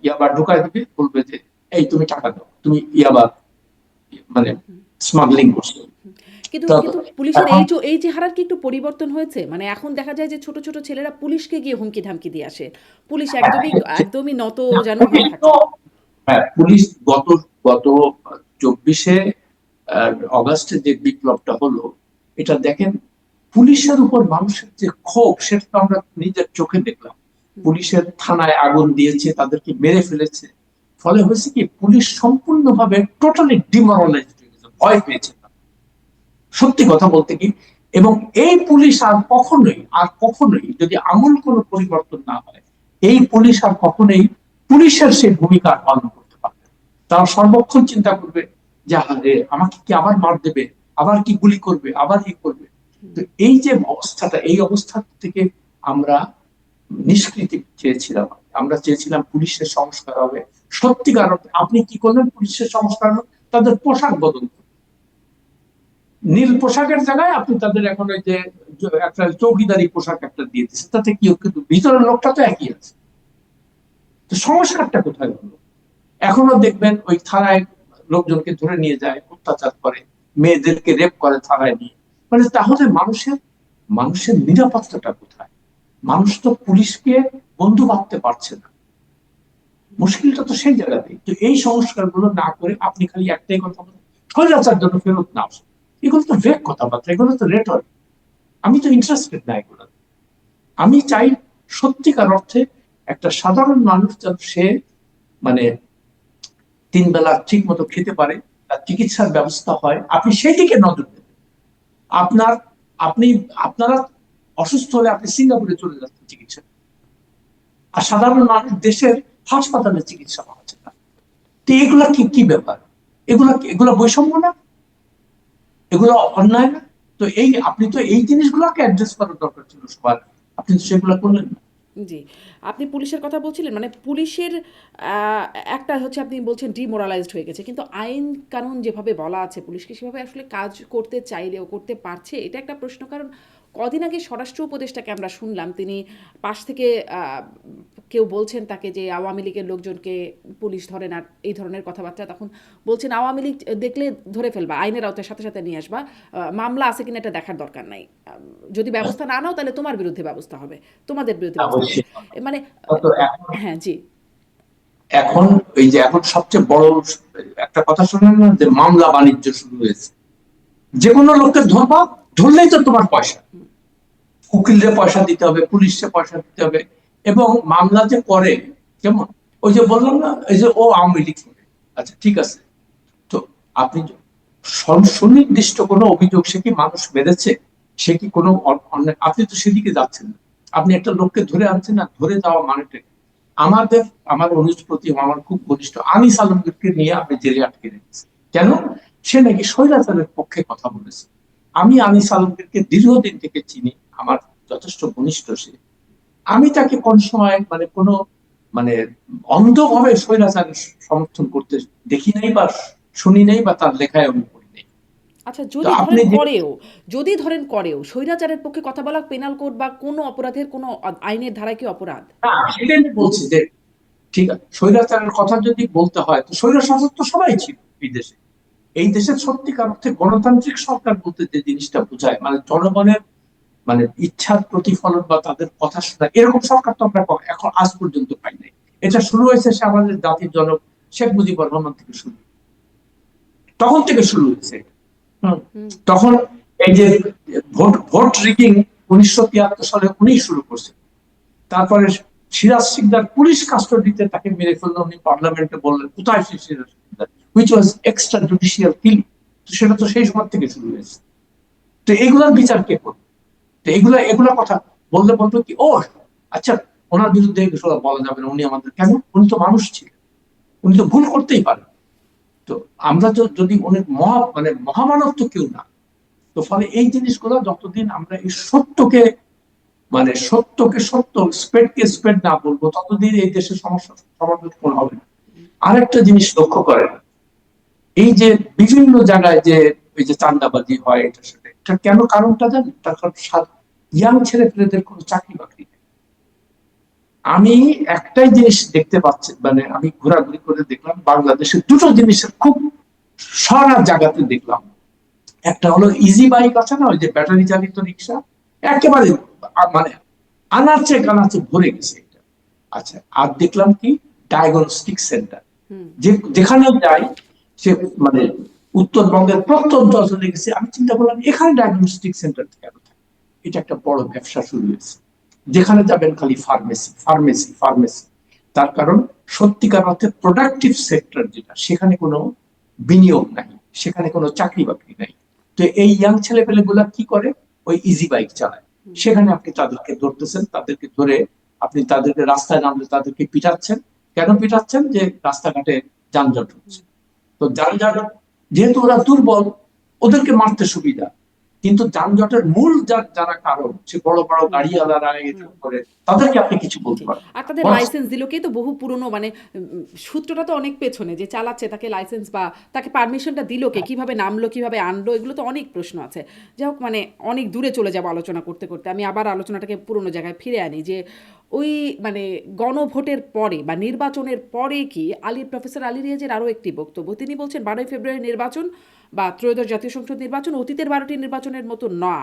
ইয়াবা ঢুকায় দিবে, বলবে যে এই তুমি টাকা দাও, তুমি ইয়াবা মানে স্মাগলিং করছো।
কিন্তু
তো
কিন্তু পুলিশের
এখন
এই চেহারার কি একটু পরিবর্তন হয়েছে? মানে এখন দেখা যায় যে ছোট ছোট ছেলেরা পুলিশকে গিয়ে হুমকি ধামকি দিয়ে আসে, পুলিশ একদমই নত যেন হয়ে
পুলিশ তো,
থাকে।
হ্যাঁ, পুলিশ গত গত 24শে অগাস্টে যে বিপ্লবটা হলো, এটা দেখেন, পুলিশের উপর মানুষের যে ক্ষোভ, সেটা তো আমরা নিজের চোখে দেখলাম। পুলিশের থানায় আগুন দিয়েছে, তাদেরকে মেরে ফেলেছে। ফলে হয়েছে কি, পুলিশ সম্পূর্ণভাবে টোটালি ডিমোরালাইজড হয়ে গেছে, ভয় পেয়েছে তারা। সত্যি কথা বলতে কি, এবং এই পুলিশ আর কখনোই যদি আমূল কোনো পরিবর্তন না হয়, এই পুলিশ আর কখনোই পুলিশের সেই ভূমিকা পালন করতে পারবে না। তারা সর্বক্ষণ চিন্তা করবে যে আরে আমাকে কি আবার মার দেবে, আবার কি গুলি করবে, আবার কি করবে। তো এই যে অবস্থাটা, এই অবস্থা থেকে আমরা নিষ্কৃতি চেয়েছিলাম। আমরা চেয়েছিলাম পুলিশের সংস্কার হবে সত্যিকার অর্থে। আপনি কি করলেন পুলিশের সংস্কার? তাদের পোশাক বদল, নীল পোশাকের জায়গায় আপনি তাদের এখন ওই যে একটা চৌকিদারি পোশাক একটা দিয়ে দিচ্ছে, তাতে কি, কিন্তু ভিতরের লোকটা তো একই আছে। তো সংস্কারটা কোথায় হলো? এখনো দেখবেন ওই থানায় লোকজনকে ধরে নিয়ে যায়, অত্যাচার করে, মেয়েদেরকে রেপ করে থানায় নিয়ে। মানে তাহলে মানুষের মানুষের নিরাপত্তাটা কোথায়? মানুষ তো পুলিশকে বন্ধু ভাবতে পারছে না। মুশকিলটা তো সেই জায়গাতেই। তো এই সংস্কারগুলো না করে আপনি খালি একটাই কথা বলেন, স্বৈরাচার জন্য ফেরত না আসে। এগুলো তো ভেগ কথাবার্তা, এগুলো তো রেটরিক। আমি তো ইন্টারেস্টেড না এগুলো। আমি চাই সত্যিকার অর্থে একটা সাধারণ মানুষ যেন সে, মানে 3 বেলা ঠিক মতো খেতে পারে, তার চিকিৎসার ব্যবস্থা হয়, আপনি সেদিকে নজর দেবেন। আপনার আপনি আপনারা অসুস্থ হলে আপনি সিঙ্গাপুরে চলে যাচ্ছেন চিকিৎসা, আর সাধারণ মানুষ দেশের হাসপাতালে চিকিৎসা পাচ্ছে না। তো এগুলা কি কি ব্যাপার? এগুলা বৈষম্য না? এগুলো অন্যায় না? তো আপনি তো এই জিনিসগুলোকে অ্যাড্রেস করার দরকার ছিল সবার, আপনি তো সেগুলো করলেন না।
জি, আপনি পুলিশের কথা বলছিলেন, মানে পুলিশের আহ, একটা হচ্ছে আপনি বলছেন ডিমোরালাইজড হয়ে গেছে, কিন্তু আইন কানুন যেভাবে বলা আছে পুলিশকে সেভাবে আসলে কাজ করতে চাইলেও করতে পারছে, এটা একটা প্রশ্ন। কারণ কদিন আগে স্বরাষ্ট্র উপদেষ্টাকে আমরা শুনলাম, তিনি পাশ থেকে কেউ বলছেন তাকে যে আওয়ামী লীগের লোকজনকে পুলিশ ধরে না, এই ধরনের কথাবার্তা। তখন বলছেন আওয়ামী লীগ দেখলে ধরে ফেলবা, আইনের আওতায় সাথে সাথে নিয়ে আসবা, মামলা আছে কিনা এটা দেখার দরকার নাই, যদি ব্যবস্থা না নাও তাহলে তোমার বিরুদ্ধে ব্যবস্থা হবে, তোমাদের বিরুদ্ধে ব্যবস্থা হবে।
অবশ্যই।
মানে
তো এখন
হ্যাঁ, জি।
এখন এই যে এখন সবচেয়ে বড় একটা কথা শুনেন না, যে মামলা বাণিজ্য শুরু হয়েছে। যে কোনো লোককে ধরবা, ধরলেই তো তোমার পয়সা, উকিলরে পয়সা দিতে হবে, পুলিশে পয়সা দিতে হবে। এবং মামলা যে করে, যেমন ওই যে বললাম না, এই যে ও আওয়ামী লীগ করে, আচ্ছা ঠিক আছে, তো আপনি সুনির্দিষ্ট কোনো অভিযোগ, সে কি মানুষ মেরেছে, সে কি কোনো অন্যায়, আপনি তো সেদিকে যাচ্ছেন না। আপনি একটা লোককে ধরে আনছেন না, ধরে যাওয়া মানেটা কি? আমাদের আমার অনুজ প্রতিম, আমার খুব ঘনিষ্ঠ আনিস আলমগীরকে নিয়ে আপনি জেলে আটকে রেখেছেন কেন? সে নাকি স্বৈরাচারের পক্ষে কথা বলেছে। আমি আনিস আলমগীরকে দীর্ঘদিন থেকে চিনি, আমার যথেষ্ট ঘনিষ্ঠ সে। আমি তাকে কোন সময়, মানে কোনো মানে অন্ধভাবে স্বৈরাচারের সমর্থন করতে দেখি নাই বা শুনি নাই বা তার লেখায় আমি পড়ি নাই।
আচ্ছা,
তো
যদি
আপনি
ধরেন
যে
করেও, যদি ধরেন করেও স্বৈরাচারের পক্ষে কথা বলা পেনাল কোড বা কোনো অপরাধের কোনো আইনের ধারায় কি অপরাধ?
না, সেটাই আমি বলছি যে ঠিক আছে, স্বৈরাচারের কথা যদি বলতে হয় তো স্বৈরশাসক তো সবাই ছিল এই দেশে। এই দেশের সত্যিকার অর্থে গণতান্ত্রিক সরকার বলতে যে জিনিসটা বোঝায়, মানে জনগণের মানে ইচ্ছার প্রতিফলন বা তাদের কথা শোনা, এরকম সরকার তো আমরা এখন আজ পর্যন্ত পাই নাই। এটা শুরু হয়েছে সে আমাদের জাতির জনক শেখ মুজিবুর রহমান থেকে শুরু, তখন থেকে শুরু হয়েছে। হুম।
হুম।
তখন এই যে ভোট ভোট রিগিং 1973 সালে উনি শুরু করছেন। তারপরে সিরাজ সিকদার পুলিশ কাস্টডিতে তাকে মেরে ফেললো, উনি পার্লামেন্টে বললেন কোথায় সেই Siraj Sikdar, which was extra judicial killing. তো সেটা তো সেই সময় থেকে শুরু হয়েছে। তো এগুলোর বিচার কে করবে? তো এগুলা এগুলা কথা বললে বলবো কি, ও আচ্ছা, ওনার বিরুদ্ধে এগুলো বলা যাবে না, উনি আমাদের কেন, উনি তো মানুষ ছিলেন, উনি তো ভুল করতেই পারেন। তো আমরা তো যদি অনেক মানে মহামানব তো কেউ না। তো ফলে এই জিনিসগুলো যতদিন আমরা এই সত্যকে, মানে সত্যকে সত্য, স্পেডকে স্পেড না বলবো, ততদিন এই দেশের সমস্যা সমাধান কোনো হবে না। আরেকটা জিনিস লক্ষ্য করেন, এই যে বিভিন্ন জায়গায় যে এই যে চাঁদাবাজি হয়, এটা সেটা, এটা কেন কারণটা জানেন? তার কারণ ইয়াং ছেলে পেলেদের কোনো চাকরি বাকরি নেই। আমি একটাই জিনিস দেখতে পাচ্ছি, মানে আমি ঘোরাঘুরি করে দেখলাম বাংলাদেশে দুটো জিনিসের খুব সারা জায়গাতে দেখলাম। একটা হলো ইজি বাইক আছে না, ওই যে ব্যাটারি চালিত রিক্সা, একেবারে মানে আনাচে কানাচে ভরে গেছে এটা। আচ্ছা, আর দেখলাম কি ডায়াগনস্টিক সেন্টার,
হুম।
যে যেখানে যাই সে মানে উত্তরবঙ্গের প্রত্যন্ত অঞ্চলে গেছে, আমি চিন্তা করলাম এখানে ডায়াগনস্টিক সেন্টার কেন থাকে? এটা একটা বড় ব্যবসা শুরু হয়েছে, যেখানে যাবেন খালি ফার্মেসি ফার্মেসি ফার্মেসি। তার কারণ সত্যিকার অর্থে প্রোডাক্টিভ সেক্টর যেটা, সেখানে কোনো বিনিয়োগ নাই, সেখানে কোনো চাকরি বাকরি নাই। তো এই ইয়াং ছেলে পেলে গুলা কি করে, ওই ইজি বাইক চালায়। সেখানে আপনি তাদেরকে ধরতেছেন, তাদেরকে ধরে আপনি তাদেরকে রাস্তায় নামলে তাদেরকে পিটাচ্ছেন। কেন পিটাচ্ছেন? যে রাস্তাঘাটে যানজট হচ্ছে। তো যানজট, যেহেতু ওরা দুর্বল, ওদেরকে মারতে সুবিধা। কিন্তু যানজটের মূল যারা কারণ, সে বড় বড়
হুম।
গাড়িওয়ালারা
হুম।
এসব করে, তাদেরকে আপনি কিছু বলতে
জি।
পারবেন
আর
না।
তাদের লাইসেন্স দিল কে, তো বহু পুরনো, মানে সূত্রটা তো অনেক পেছনে, যে চালাচ্ছে তাকে লাইসেন্স বা তাকে পারমিশনটা দিল কে, কিভাবে নামলো, কিভাবে আনলো, এগুলো তো অনেক প্রশ্ন আছে। যাই হোক, মানে অনেক দূরে চলে যাবো আলোচনা করতে করতে। আমি আবার আলোচনাটাকে পুরনো জায়গায় ফিরে আনি, যে ওই মানে গণভোটের পরে বা নির্বাচনের পরে কি প্রফেসর আলী রিয়াজের আরও একটি বক্তব্য, তিনি বলছেন 12ই ফেব্রুয়ারি নির্বাচন বা ত্রয়োদশ জাতীয় সংসদ নির্বাচন অতীতের 12টি নির্বাচনের মতো না।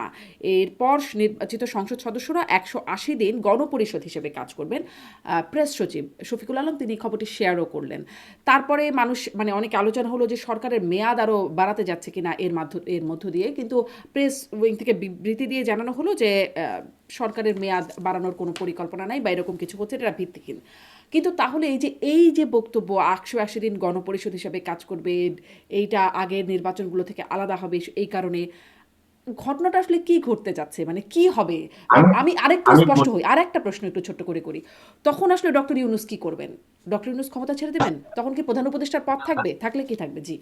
এরপর নির্বাচিত সংসদ সদস্যরা 180 দিন গণপরিষদ হিসেবে কাজ করবেন। প্রেস সচিব শফিকুল আলম তিনি খবরটি শেয়ারও করলেন। তারপরে মানুষ, মানে অনেক আলোচনা হলো যে সরকারের মেয়াদ আরও বাড়াতে যাচ্ছে কিনা এর মধ্য দিয়ে, কিন্তু প্রেস উইং থেকে বিবৃতি দিয়ে জানানো হলো যে সরকারের মেয়াদ বাড়ানোর কোনো পরিকল্পনা নাই বা এরকম কিছু হচ্ছে, এটা ভিত্তিহীন। কিন্তু তাহলে এই যে বক্তব্য 180 দিন গণপরিষদ হিসেবে কাজ করবে, এইটা আগের নির্বাচনগুলো থেকে আলাদা হবে, এই কারণে ঘটনাটা আসলে কি ঘটতে যাচ্ছে, মানে কি হবে?
আমি
আমি আরেকটু
আমি
স্পষ্ট
বলি,
হই, আরেকটা প্রশ্ন একটু ছোট্ট করে করি। তখন আসলে ডক্টর ইউনূস কি করবেন? ডক্টর ইউনূস ক্ষমতা ছেড়ে দেবেন? তখন কি প্রধান উপদেষ্টার পদ থাকবে? থাকলে কি থাকবে? জি।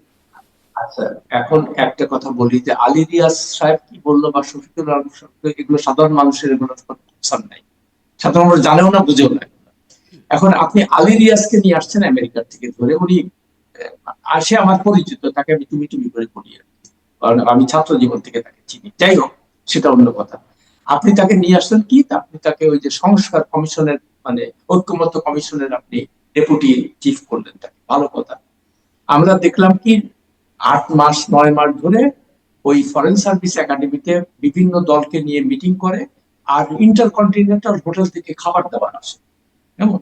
আচ্ছা, এখন একটা কথা বলি যে আলী রিয়াজ সাহেব কি বললো বা শফিকুল আলম সাহেব, এগুলো সাধারণ মানুষের এগুলো কনসার্ন নাই, সাধারণ মানুষ জানেও না, বুঝেও না। এখন আপনি আলী রিয়াজকে নিয়ে আসছেন আমেরিকার থেকে ধরে, উনি আসে আমার পরিচিত, তাকে আমি তুমি তুমি করে বলি আর কি। কারণ আমি ছাত্র জীবন থেকে তাকে চিনি। যাই হোক, সেটা অন্য কথা। আপনি তাকে নিয়ে আসলেন কি, আপনি তাকে ওই যে সংস্কার কমিশনের, মানে ঐক্যমত্য কমিশনের আপনি ডেপুটি চিফ করলেন তাকে, ভালো কথা। আমরা দেখলাম কি 8 মাস 9 মাস ধরে ওই ফরেন সার্ভিস একাডেমিতে বিভিন্ন দলকে নিয়ে মিটিং করে, আর ইন্টারকন্টিনেন্টাল হোটেল থেকে খাবার দাবার আসে, কেমন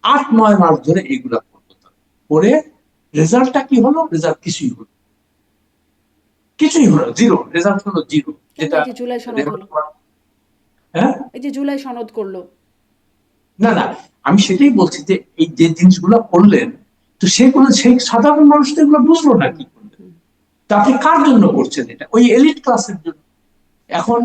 8 9 মাস ধরে এগুলা করতো তারা। করে রেজাল্টটা কি হলো? রেজাল্ট কিছুই হলো, কিছুই হলো, জিরো রেজাল্ট হলো, জিরো।
কেন?
যেটা
এই যে জুলাই সনদ হলো,
হ্যাঁ,
এই যে জুলাই সনদ করলো।
না না, আমি সেটাই বলছি যে এই যে জিনিসগুলো করলেন, তো সেগুলো সেই সাধারণ মানুষ তো এগুলো বুঝলো না
হুম।
কি করলেন।
হুম।
তা আপনি কার জন্য করছেন এটা? ওই এলিট ক্লাসের জন্য। এখন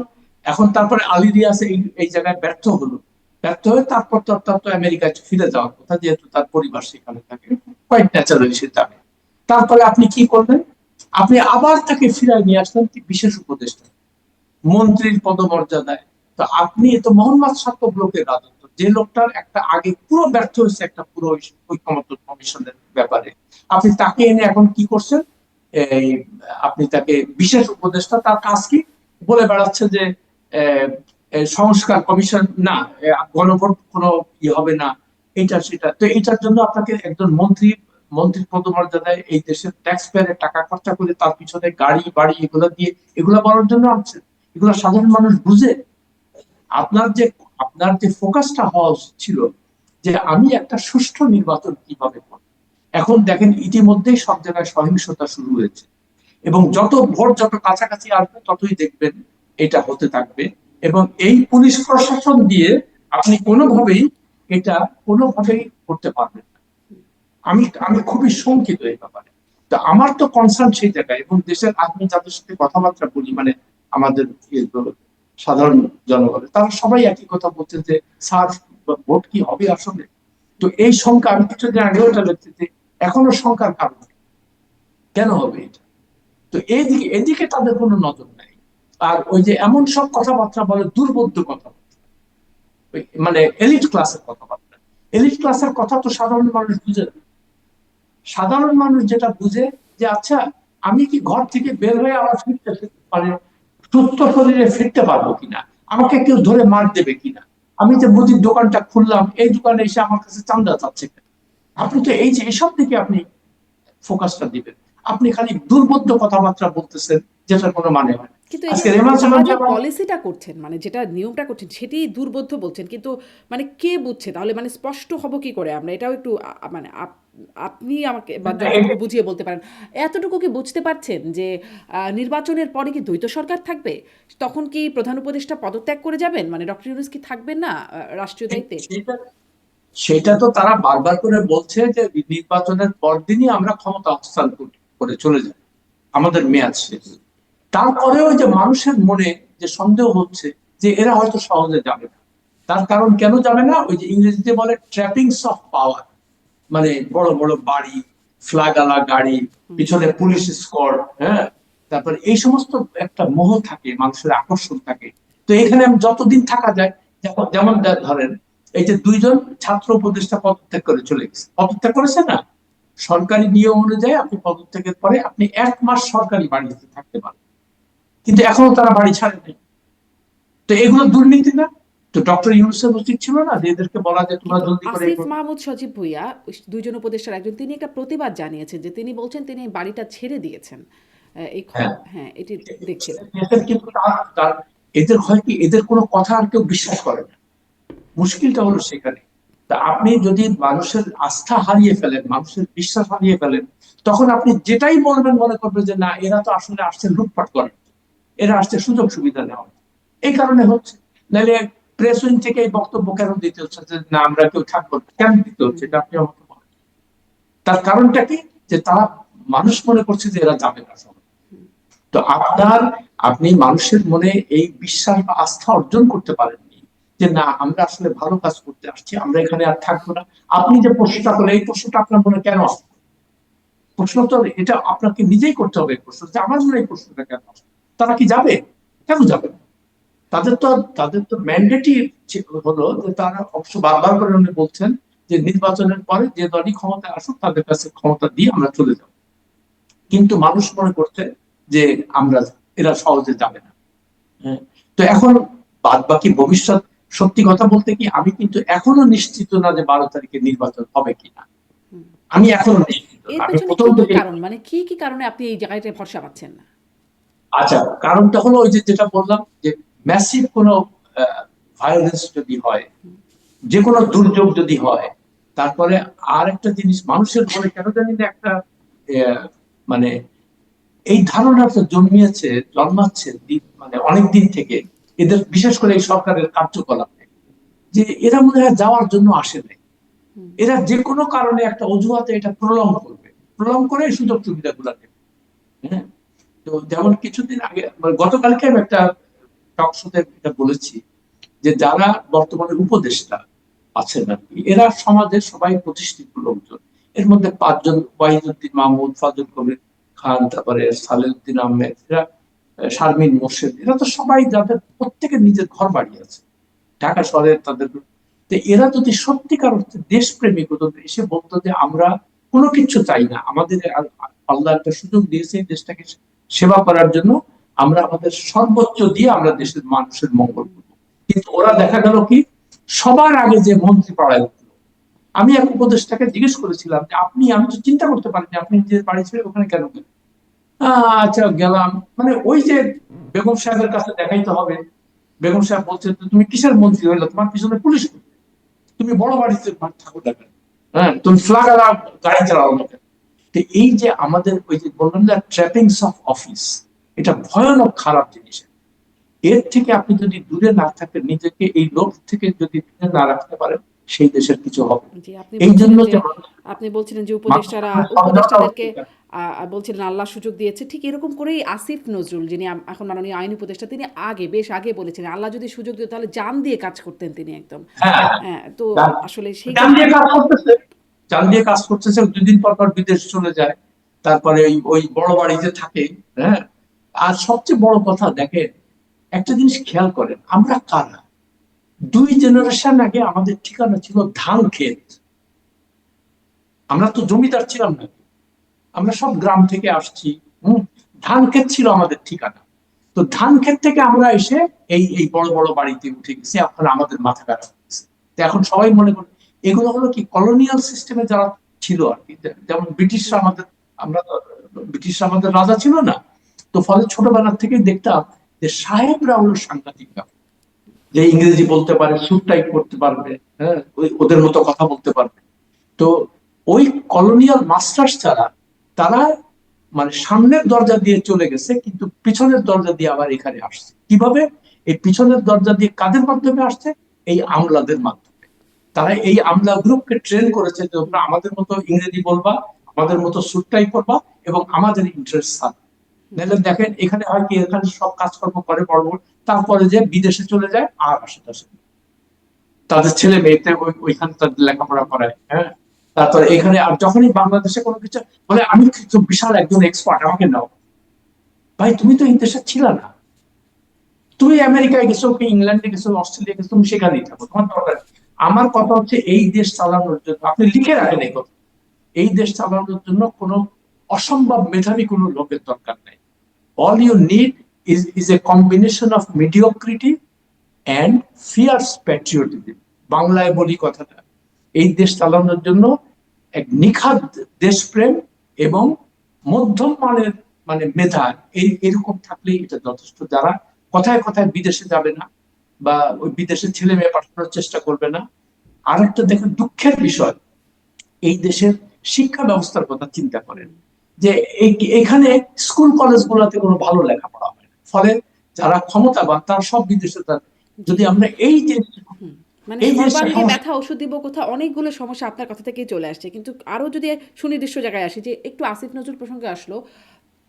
এখন তারপরে আলী রিয়াজ এই এই জায়গায় ব্যর্থ হলো। ব্যর্থ হয়ে তারপর তো তার তো আমেরিকায় ফিরে যাওয়ার কথা, যেহেতু তার পরিবার সেখানে থাকে, কোয়াইট ন্যাচারালি সে যাবে। তারপরে আপনি কি করবেন? আপনি আবার তাকে ফিরায় নিয়ে আসলেন কি বিশেষ উপদেষ্টা, মন্ত্রীর পদমর্যাদায়। তো আপনি তো মোহাম্মদ সাক্ষ্য ব্লকের রাজত্ব, যে লোকটার একটা আগে পুরো ব্যর্থ হয়েছে একটা পুরো ঐকমত্য কমিশনের ব্যাপারে, আপনি তাকে এনে এখন কি করছেন, এই আপনি তাকে বিশেষ উপদেষ্টা, তার কাজ কি বলে বেড়াচ্ছে যে আহ, সংস্কার কমিশন না, গণভোট কোনো হবে না, এটা সেটা। তো এটার জন্য আপনাকে একজন মন্ত্রী পদমর্যাদায় এই দেশের ট্যাক্স পেয়ারের টাকা খরচা করে তার পিছনে গাড়ি বাড়ি এগুলো দিয়ে এগুলো বলার জন্য আনছেন? এগুলো সাধারণ মানুষ বুঝে? আপনার যে আপনার যে ফোকাসটা হওয়া উচিত ছিল যে আমি একটা সুষ্ঠু নির্বাচন কিভাবে করব। এখন দেখেন ইতিমধ্যেই সব জায়গায় সহিংসতা শুরু হয়েছে, এবং যত ভোট যত কাছাকাছি আসবে ততই দেখবেন এটা হতে থাকবে। এবং এই পুলিশ প্রশাসন দিয়ে আপনি এটা কোনোভাবেই করতে পারবেন না। আমি আমি খুবই শঙ্কিত এই ব্যাপারে। তো আমার তো কনসার্ন সেই জায়গায়, এবং দেশের আমি যাদের সাথে কথাবার্তা বলি, মানে আমাদের সাধারণ জনগণের, তারা সবাই একই কথা বলছে যে স্যার ভোট কি হবে আসলে। তো এই শঙ্কা, আমি কিছুদিন আগেও এটা লিখছি যে এখনো শঙ্কার কারণ কেন হবে এটা। তো এদিকে তাদের কোনো নজর নাই। আর ওই যে এমন সব কথাবার্তা বলে, দুর্বোধ্য কথাবার্তা, মানে এলিট ক্লাসের কথাবার্তা। এলিট ক্লাসের কথা তো সাধারণ মানুষ বুঝে না। সাধারণ মানুষ যেটা বুঝে যে আচ্ছা, আমি কি ঘর থেকে বের হয়ে আবার মানে সুস্থ শরীরে ফিরতে পারবো কিনা, আমাকে কেউ ধরে মার দেবে কিনা, আমি যে মুদির দোকানটা খুললাম এই দোকানে এসে আমার কাছে চাঁদা চাচ্ছে কেন। আপনি তো এই যে এসব দিকে আপনি ফোকাসটা দিবেন। আপনি খালি দুর্বোধ্য কথাবার্তা বলতেছেন, যেটার কোনো মানে হয় না।
কিন্তু এই যে
আজকে রেমাল
তারা
সাহেব
যে
যেমন,
পলিসিটা করছেন, মানে যেটা নিয়মটা করছেন সেটি দুর্বোধ্য বলছেন, কিন্তু মানে কে বুঝছে তাহলে? মানে স্পষ্ট হব কি করে আমরা? এটাও একটু মানে আপনি আমাকে বা যতটুকু বুঝিয়ে বলতে পারেন, এতটুকু কি বুঝতে পারছেন যে নির্বাচনের পরে কি দ্বৈত সরকার থাকবে? তখন কি প্রধান উপদেষ্টা পদত্যাগ করে যাবেন? মানে ডক্টর ইউনূস কি থাকবেন না রাষ্ট্রীয় দায়িত্বে?
সেটা সেটা তো তারা বারবার করে বলছে যে নির্বাচনের পরদিনই আমরা ক্ষমতা হস্তান্তর করে চলে যাব, আমাদের মেয়াদ শেষ। তারপরেও যে মানুষের মনে যে সন্দেহ হচ্ছে যে এরা হয়তো সহজে যাবে না। তার কারণ কেন যাবে না, ওই যে ইংরেজিতে বলে ট্র্যাপিংস অফ পাওয়ার, মানে বড় বড় বাড়ি, ফ্ল্যাগালা গাড়ি, পিছনে পুলিশ স্কোয়াড, হ্যাঁ, তারপরে এই সমস্ত একটা মোহ থাকে, মানুষের আকর্ষণ থাকে। তো এখানে আমি যতদিন থাকা যায়, যেমন যেমন ধরেন এই যে দুইজন ছাত্র উপদেষ্টা পদত্যাগ করে চলে গেছে, পদত্যাগ করেছে না, সরকারি নিয়ম অনুযায়ী আপনি পদত্যাগের পরে আপনি 1 মাস সরকারি বাড়িতে থাকতে পারেন, কিন্তু এখনো তারা বাড়ি ছাড়েনি। তো এগুলো দুর্নীতি না? তো ডক্টর ইউনূসের উচিত ছিল না যে এদেরকে বলা যে তোমরা
কিন্তু
জলদি করে
আসিফ
এগুলো।
মাহমুদ সজীব ভুঁইয়া, ওই দুইজন উপদেষ্টার একজন, তিনি একটা প্রতিবাদ জানিয়েছেন, যে তিনি বলছেন তিনি বাড়িটা ছেড়ে দিয়েছেন। এই
হ্যাঁ,
হ্যাঁ, এটি দেখছিলাম।
এদের কিন্তু এদের হয় কি, এদের কোনো কথা আর কেউ বিশ্বাস করে না। মুশকিলটা হলো সেখানে। তা আপনি যদি মানুষের আস্থা হারিয়ে ফেলেন, মানুষের বিশ্বাস হারিয়ে ফেলেন, তখন আপনি যেটাই বলবেন মনে করবে যে না, এরা তো আসলে আসছে লুটপাট করেন, এরা আসছে সুযোগ সুবিধা নেওয়া। এই কারণে হচ্ছে। নাহলে প্রেস উইং থেকে এই বক্তব্য কেন দিতে হচ্ছে যে না আমরা কেউ থাকবো না? কেন দিতে হচ্ছে এটা আপনি আমাকে বলেন। তার কারণটা কি, যে তারা মানুষ মনে করছে যে এরা যাবে না সবাই। তো আপনি মানুষের মনে এই বিশ্বাস বা আস্থা অর্জন করতে পারেননি যে না, আমরা আসলে ভালো কাজ করতে আসছি, আমরা এখানে আর থাকবো না। আপনি যে প্রশ্নটা করলেন, এই প্রশ্নটা আপনার মনে কেন আসবে? প্রশ্ন তো এটা আপনাকে নিজেই করতে হবে, প্রশ্ন যে আমার মনে এই প্রশ্নটা কেন আসবে। তারা কি যাবে? কেন যাবে না? তাদের তো ম্যান্ডেটই হলো যে তারা অবশ্য বারবার করে উনি বলছেন যে নির্বাচনের পরে যে দলই ক্ষমতা আসুক তাদের কাছে ক্ষমতা দিয়ে আমরা চলে যাব। কিন্তু মানুষ মনে করছে যে আমরা, এরা সহজে যাবে না। হ্যাঁ। তো এখন বাদ বাকি ভবিষ্যৎ, সত্যি কথা বলতে কি আমি কিন্তু এখনো নিশ্চিত না যে 12 তারিখে নির্বাচন হবে কিনা। আমি এখনো নিশ্চিত না,
এর
আমি
পেছনে
প্রথম
কি
থেকে।
কারণ, মানে কি কারণে আপনি এই জায়গাটায় ভরসা পাচ্ছেন না?
আচ্ছা, কারণটা হলো ওই যে যেটা বললাম যে ম্যাসিভ কোনো ভায়োলেন্স যদি হয়, যে কোনো দুর্যোগ যদি হয়, তারপরে আর একটা জিনিস মানুষের মনে কেন জানি না একটা আহ, মানে এই ধারণাটা জন্মাচ্ছে মানে অনেক দিন থেকে, এদের বিশেষ করে এই সরকারের কার্যকলাপে, যে এরা মনে হয় যাওয়ার জন্য আসে নাই। এরা যে কোনো কারণে একটা অজুহাতে এটা প্রলং করবে, প্রলং করে এই সুযোগ সুবিধা গুলা নেবে। হ্যাঁ। তো যেমন কিছুদিন আগে, মানে গতকালকে আমি একটা টক শোতে এটা বলেছি যে যারা বর্তমানে উপদেষ্টা আছেন আর কি, এরা সমাজের সবাই প্রতিষ্ঠিত লোকজন। এর মধ্যে 5 জন, ওয়াহিদুদ্দিন মাহমুদ, ফজল কবির খান, তারপরে সালেউদ্দিন আহমেদ, এরা শারমিন মোর্শেদ, এরা তো সবাই যাদের প্রত্যেকের নিজের ঘর বাড়ি আছে ঢাকা শহরে, তাদের তো এরা যদি সত্যিকার অর্থে দেশপ্রেমিক হতো, এসে বলতো যে আমরা কোনো কিছু চাই না, আমাদের আল্লাহ একটা সুযোগ দিয়েছে এই দেশটাকে সেবা করার জন্য, আমরা আমাদের সর্বোচ্চ দিয়ে আমরা দেশের মানুষের মঙ্গল করবো। কিন্তু ওরা দেখা গেল কি, সবার আগে যে মন্ত্রী পাড়ায় উঠলো। আমি এক উপদেষ্টাকে জিজ্ঞেস করেছিলাম যে আমি তো চিন্তা করতে পারি যে আপনি নিজের বাড়ি ছেড়ে ওখানে কেন গেলেন। আচ্ছা গেলাম, মানে ওই যে বেগম সাহেবের কাছে দেখাইতে হবে। বেগম সাহেব বলছেন তুমি কিসের মন্ত্রী হইলো, তোমার পিছনে পুলিশ, তুমি বড় বাড়িতে থাকো না কেন, হ্যাঁ তুমি ফ্লাগারা গাড়ি চালাও না কেন। তো এই যে আমাদের ওই যে বললাম না ট্র্যাপিংস অফ অফিস, এটা ভয়ানক খারাপ জিনিস। এর থেকে আপনি যদি দূরে না থাকেন, নিজেকে এই লোক থেকে যদি দূরে না রাখতে পারেন, সেই দেশের কিছু হবে না।
জি,
এই জন্য যে
আপনি বলছিলেন যে
সমঝোতা
উপদেষ্টাদেরকে বলছিলেন আল্লাহ সুযোগ দিয়েছে, ঠিক এরকম করেই আসিফ নজরুল, যিনি এখন মাননীয় আইন উপদেষ্টা, তিনি বেশ আগে বলেছিলেন আল্লাহ যদি সুযোগ দিত তাহলে জান দিয়ে কাজ করতেন তিনি একদম।
হ্যাঁ,
হ্যাঁ, তো আসলে সেই
চাল দিয়ে কাজ করতেছে, চাল দিয়ে কাজ করতেছে, দুদিন পর পর বিদেশ চলে যায়, তারপরে ওই বড় বাড়িতে থাকে। হ্যাঁ, আর সবচেয়ে বড় কথা দেখেন, একটা জিনিস খেয়াল করেন, আমরা কারা, 2 জেনারেশন আগে আমাদের ঠিকানা ছিল ধান ক্ষেত। আমরা তো জমিদার ছিলাম না, আমরা সব গ্রাম থেকে আসছি। ধান ক্ষেত ছিল আমাদের ঠিকানা। তো ধান ক্ষেত থেকে আমরা এসে এই এই বড় বড় বাড়িতে উঠে গেছি, এখন আমাদের মাথা খারাপ হয়েছে। তো এখন সবাই মনে করে এগুলো হলো কি কলোনিয়াল সিস্টেমে যারা ছিল আর কি, যেমন ব্রিটিশরা আমাদের, আমরা ব্রিটিশরা আমাদের রাজা ছিল না। তো ফলে ছোটবেলা থেকেই দেখতাম যে সাহেবরা হলো সাংঘাতিক ব্যাপার, যে ইংরেজি বলতে পারে, সুট টাইপ করতে পারবে, হ্যাঁ ওদের মতো কথা বলতে পারবে। তো ওই কলোনিয়াল মাস্টার্স যারা, তারা মানে সামনের দরজা দিয়ে চলে গেছে, কিন্তু পিছনের দরজা দিয়ে আবার এখানে আসছে। কিভাবে? এই পিছনের দরজা দিয়ে কাদের মাধ্যমে আসছে? এই আমলাদের মাধ্যমে। তারা এই আমলা গ্রুপকে ট্রেন করেছে যে তোমরা আমাদের মতো ইংরেজি বলবা, আমাদের মতো সুটটাই করবা, এবং আমাদের ইন্টারেস্ট থাকবে। নাহলে দেখেন এখানে হয় কি, এখানে সব কাজকর্ম করে বড় বড়, তারপরে যে বিদেশে চলে যায় আর আসে তাদের ছেলে মেয়েতে ওইখানে তাদের লেখাপড়া করায়। হ্যাঁ, তারপরে এখানে আর যখনই বাংলাদেশে কোনো কিছু বলে, আমি কিন্তু বিশাল একজন এক্সপার্ট, আমাকে নাও। ভাই তুমি তো এই দেশে ছিল না, তুমি আমেরিকায় গেছো কি ইংল্যান্ডে গেছো অস্ট্রেলিয়া গেছো, তুমি সেখানেই থাকো, তোমার দরকার। আমার কথা হচ্ছে এই দেশ চালানোর জন্য আপনি লিখে রাখেন এই কথা, এই দেশ চালানোর জন্য কোনো অসম্ভব মেধাবী কোনো লোকের দরকার নেই। All you need is a combination of mediocrity and fierce patriotism. বাংলায় বলি কথাটা, এই দেশ চালানোর জন্য এক নিখাদ দেশপ্রেম এবং মধ্যম মানের মানে মেধা, এরকম থাকলেই এটা যথেষ্ট। যারা কথায় কথায় বিদেশে যাবে না, বা ওই বিদেশে ছেলে মেয়ে পাঠানোর চেষ্টা করবে না। আর একটা দেখেন দুঃখের বিষয়, এই দেশের শিক্ষা ব্যবস্থার কথা চিন্তা করেন, যে এখানে স্কুল কলেজ গুলাতে কোনো ভালো লেখাপড়া হয় না, ফলে যারা ক্ষমতাবান তারা সব বিদেশে থাকে। যদি আমরা এই যে
মানে
এই যে
সর্বাঙ্গে ব্যথা ওষুধ দিব কোথাও, অনেকগুলো সমস্যা আপনার কথা থেকেই চলে আসছে। কিন্তু আরো যদি সুনির্দিষ্ট জায়গায় আসি, যে একটু আসিফ নজরুল প্রসঙ্গে আসলো,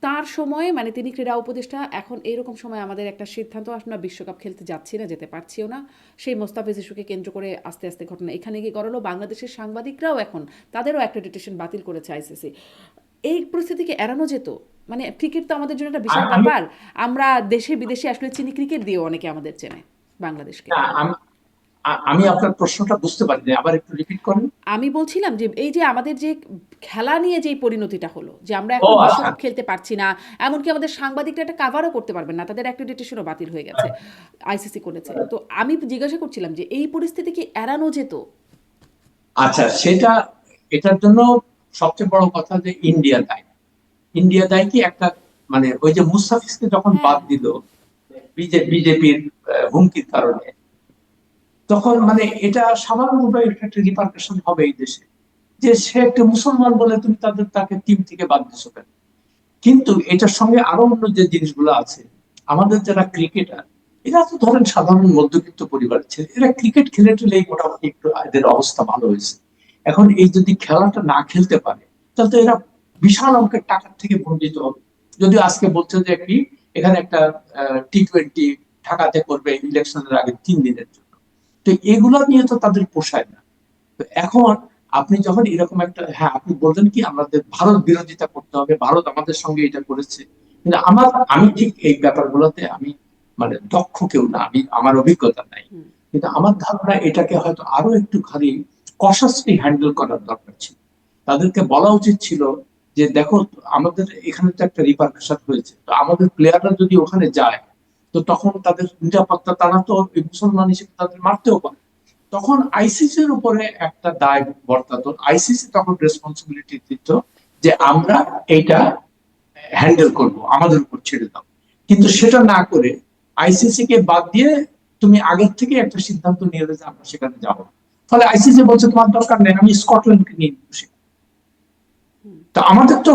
তার সময়ে মানে তিনি ক্রীড়া উপদেষ্টা, এখন এইরকম সময় আমাদের একটা সিদ্ধান্ত, আমরা বিশ্বকাপ খেলতে যাচ্ছি না, যেতে পারছিও না, সেই মোস্তাফিজ ইস্যুকে কেন্দ্র করে আস্তে আস্তে ঘটনা এখানে গিয়ে গড়ালো। বাংলাদেশের সাংবাদিকরাও এখন তাদেরও অ্যাক্রেডিটেশন বাতিল করেছে আইসিসি। এই পরিস্থিতিকে এড়ানো যেত। মানে ক্রিকেট তো আমাদের জন্য একটা বিশাল ব্যাপার, আমরা দেশে বিদেশে আসলে চিনি, ক্রিকেট দিয়েও অনেকে আমাদের চেনে বাংলাদেশকে।
আমি আপনার প্রশ্নটা বুঝতে পারিনি, আবার একটু রিপিট করেন।
আমি বলছিলাম যে এই যে আমাদের যে খেলা নিয়ে যে পরিণতিটা হলো, যে আমরা
ও
এখন
আচ্ছা,
বিশ্বকাপ খেলতে পারছি না, এমনকি আমাদের সাংবাদিকরা এটা কাভারও করতে পারবেন না, তাদের অ্যাক্রেডিটেশনও বাতিল হয়ে গেছে, আইসিসি করেছে। তো আমি জিজ্ঞাসা করছিলাম যে এই পরিস্থিতি কি এড়ানো যেত?
আচ্ছা সেটা, এটার জন্য সবচেয়ে বড় কথা যে ইন্ডিয়া দায়ী। ইন্ডিয়া দায়ী কি একটা, মানে ওই যে মুস্তাফিজকে যখন
হ্যাঁ,
বাদ দিল বিজেপির হুমকির কারণে, তখন মানে এটা স্বাভাবিকভাবে একটা রিপার্কেশন হবে এই দেশে, যে সে একটা মুসলমান বলে তুমি তাকে টিম থেকে বাদ দিছো কেন। কিন্তু এটার সঙ্গে আরো অন্য যে জিনিসগুলো আছে, আমাদের যারা ক্রিকেটার, এরা তো ধরেন সাধারণ মধ্যবিত্ত পরিবারের ছেলে, এরা ক্রিকেট খেলে টেলেই মোটামুটি একটু এদের অবস্থা ভালো হয়েছে। এখন এই যদি খেলাটা না খেলতে পারে, তাহলে তো এরা বিশাল অঙ্কের টাকার থেকে বঞ্চিত হবে। যদিও আজকে বলছে যে কি এখানে একটা T20 ঢাকাতে করবে ইলেকশনের আগে 3 দিনের জন্য। তো এগুলো নিয়ে তো তাদের পোষায় না। তো এখন আপনি যখন এরকম একটা, হ্যাঁ আপনি বললেন কি আমাদের ভারত বিরোধিতা করতে হবে, ভারত আমাদের সঙ্গে এটা করেছে, কিন্তু আমি ঠিক এই ব্যাপারগুলোতে আমি মানে দক্ষ কেউ না, আমার অভিজ্ঞতা নাই। কিন্তু আমার ধারণা এটাকে হয়তো আরো একটু খালি কশাসলি হ্যান্ডেল করার দরকার ছিল। তাদেরকে বলা উচিত ছিল যে দেখো, আমাদের এখানে তো একটা রিপারকাশন হয়েছে, তো আমাদের প্লেয়াররা যদি ওখানে যায়, তো তখন তাদের নিরাপত্তা, তারা তো এই মুসলমান হিসেবে তাদের মারতেও পারে। তখন আইসিসির উপরে একটা দায় বর্তাতো, আইসিসি তখন রেসপন্সিবিলিটি দিত যে আমরা এইটা হ্যান্ডেল করব, আমাদের উপর ছেড়ে দাও। কিন্তু সেটা না করে আইসিসি কে বাদ দিয়ে তুমি আগের থেকে একটা সিদ্ধান্ত নিয়ে যে আমরা সেখানে যাব। ফলে আইসিসি বলছে তোমার দরকার নেই, আমি স্কটল্যান্ডকে নিয়ে বসে। তো আমাদের তো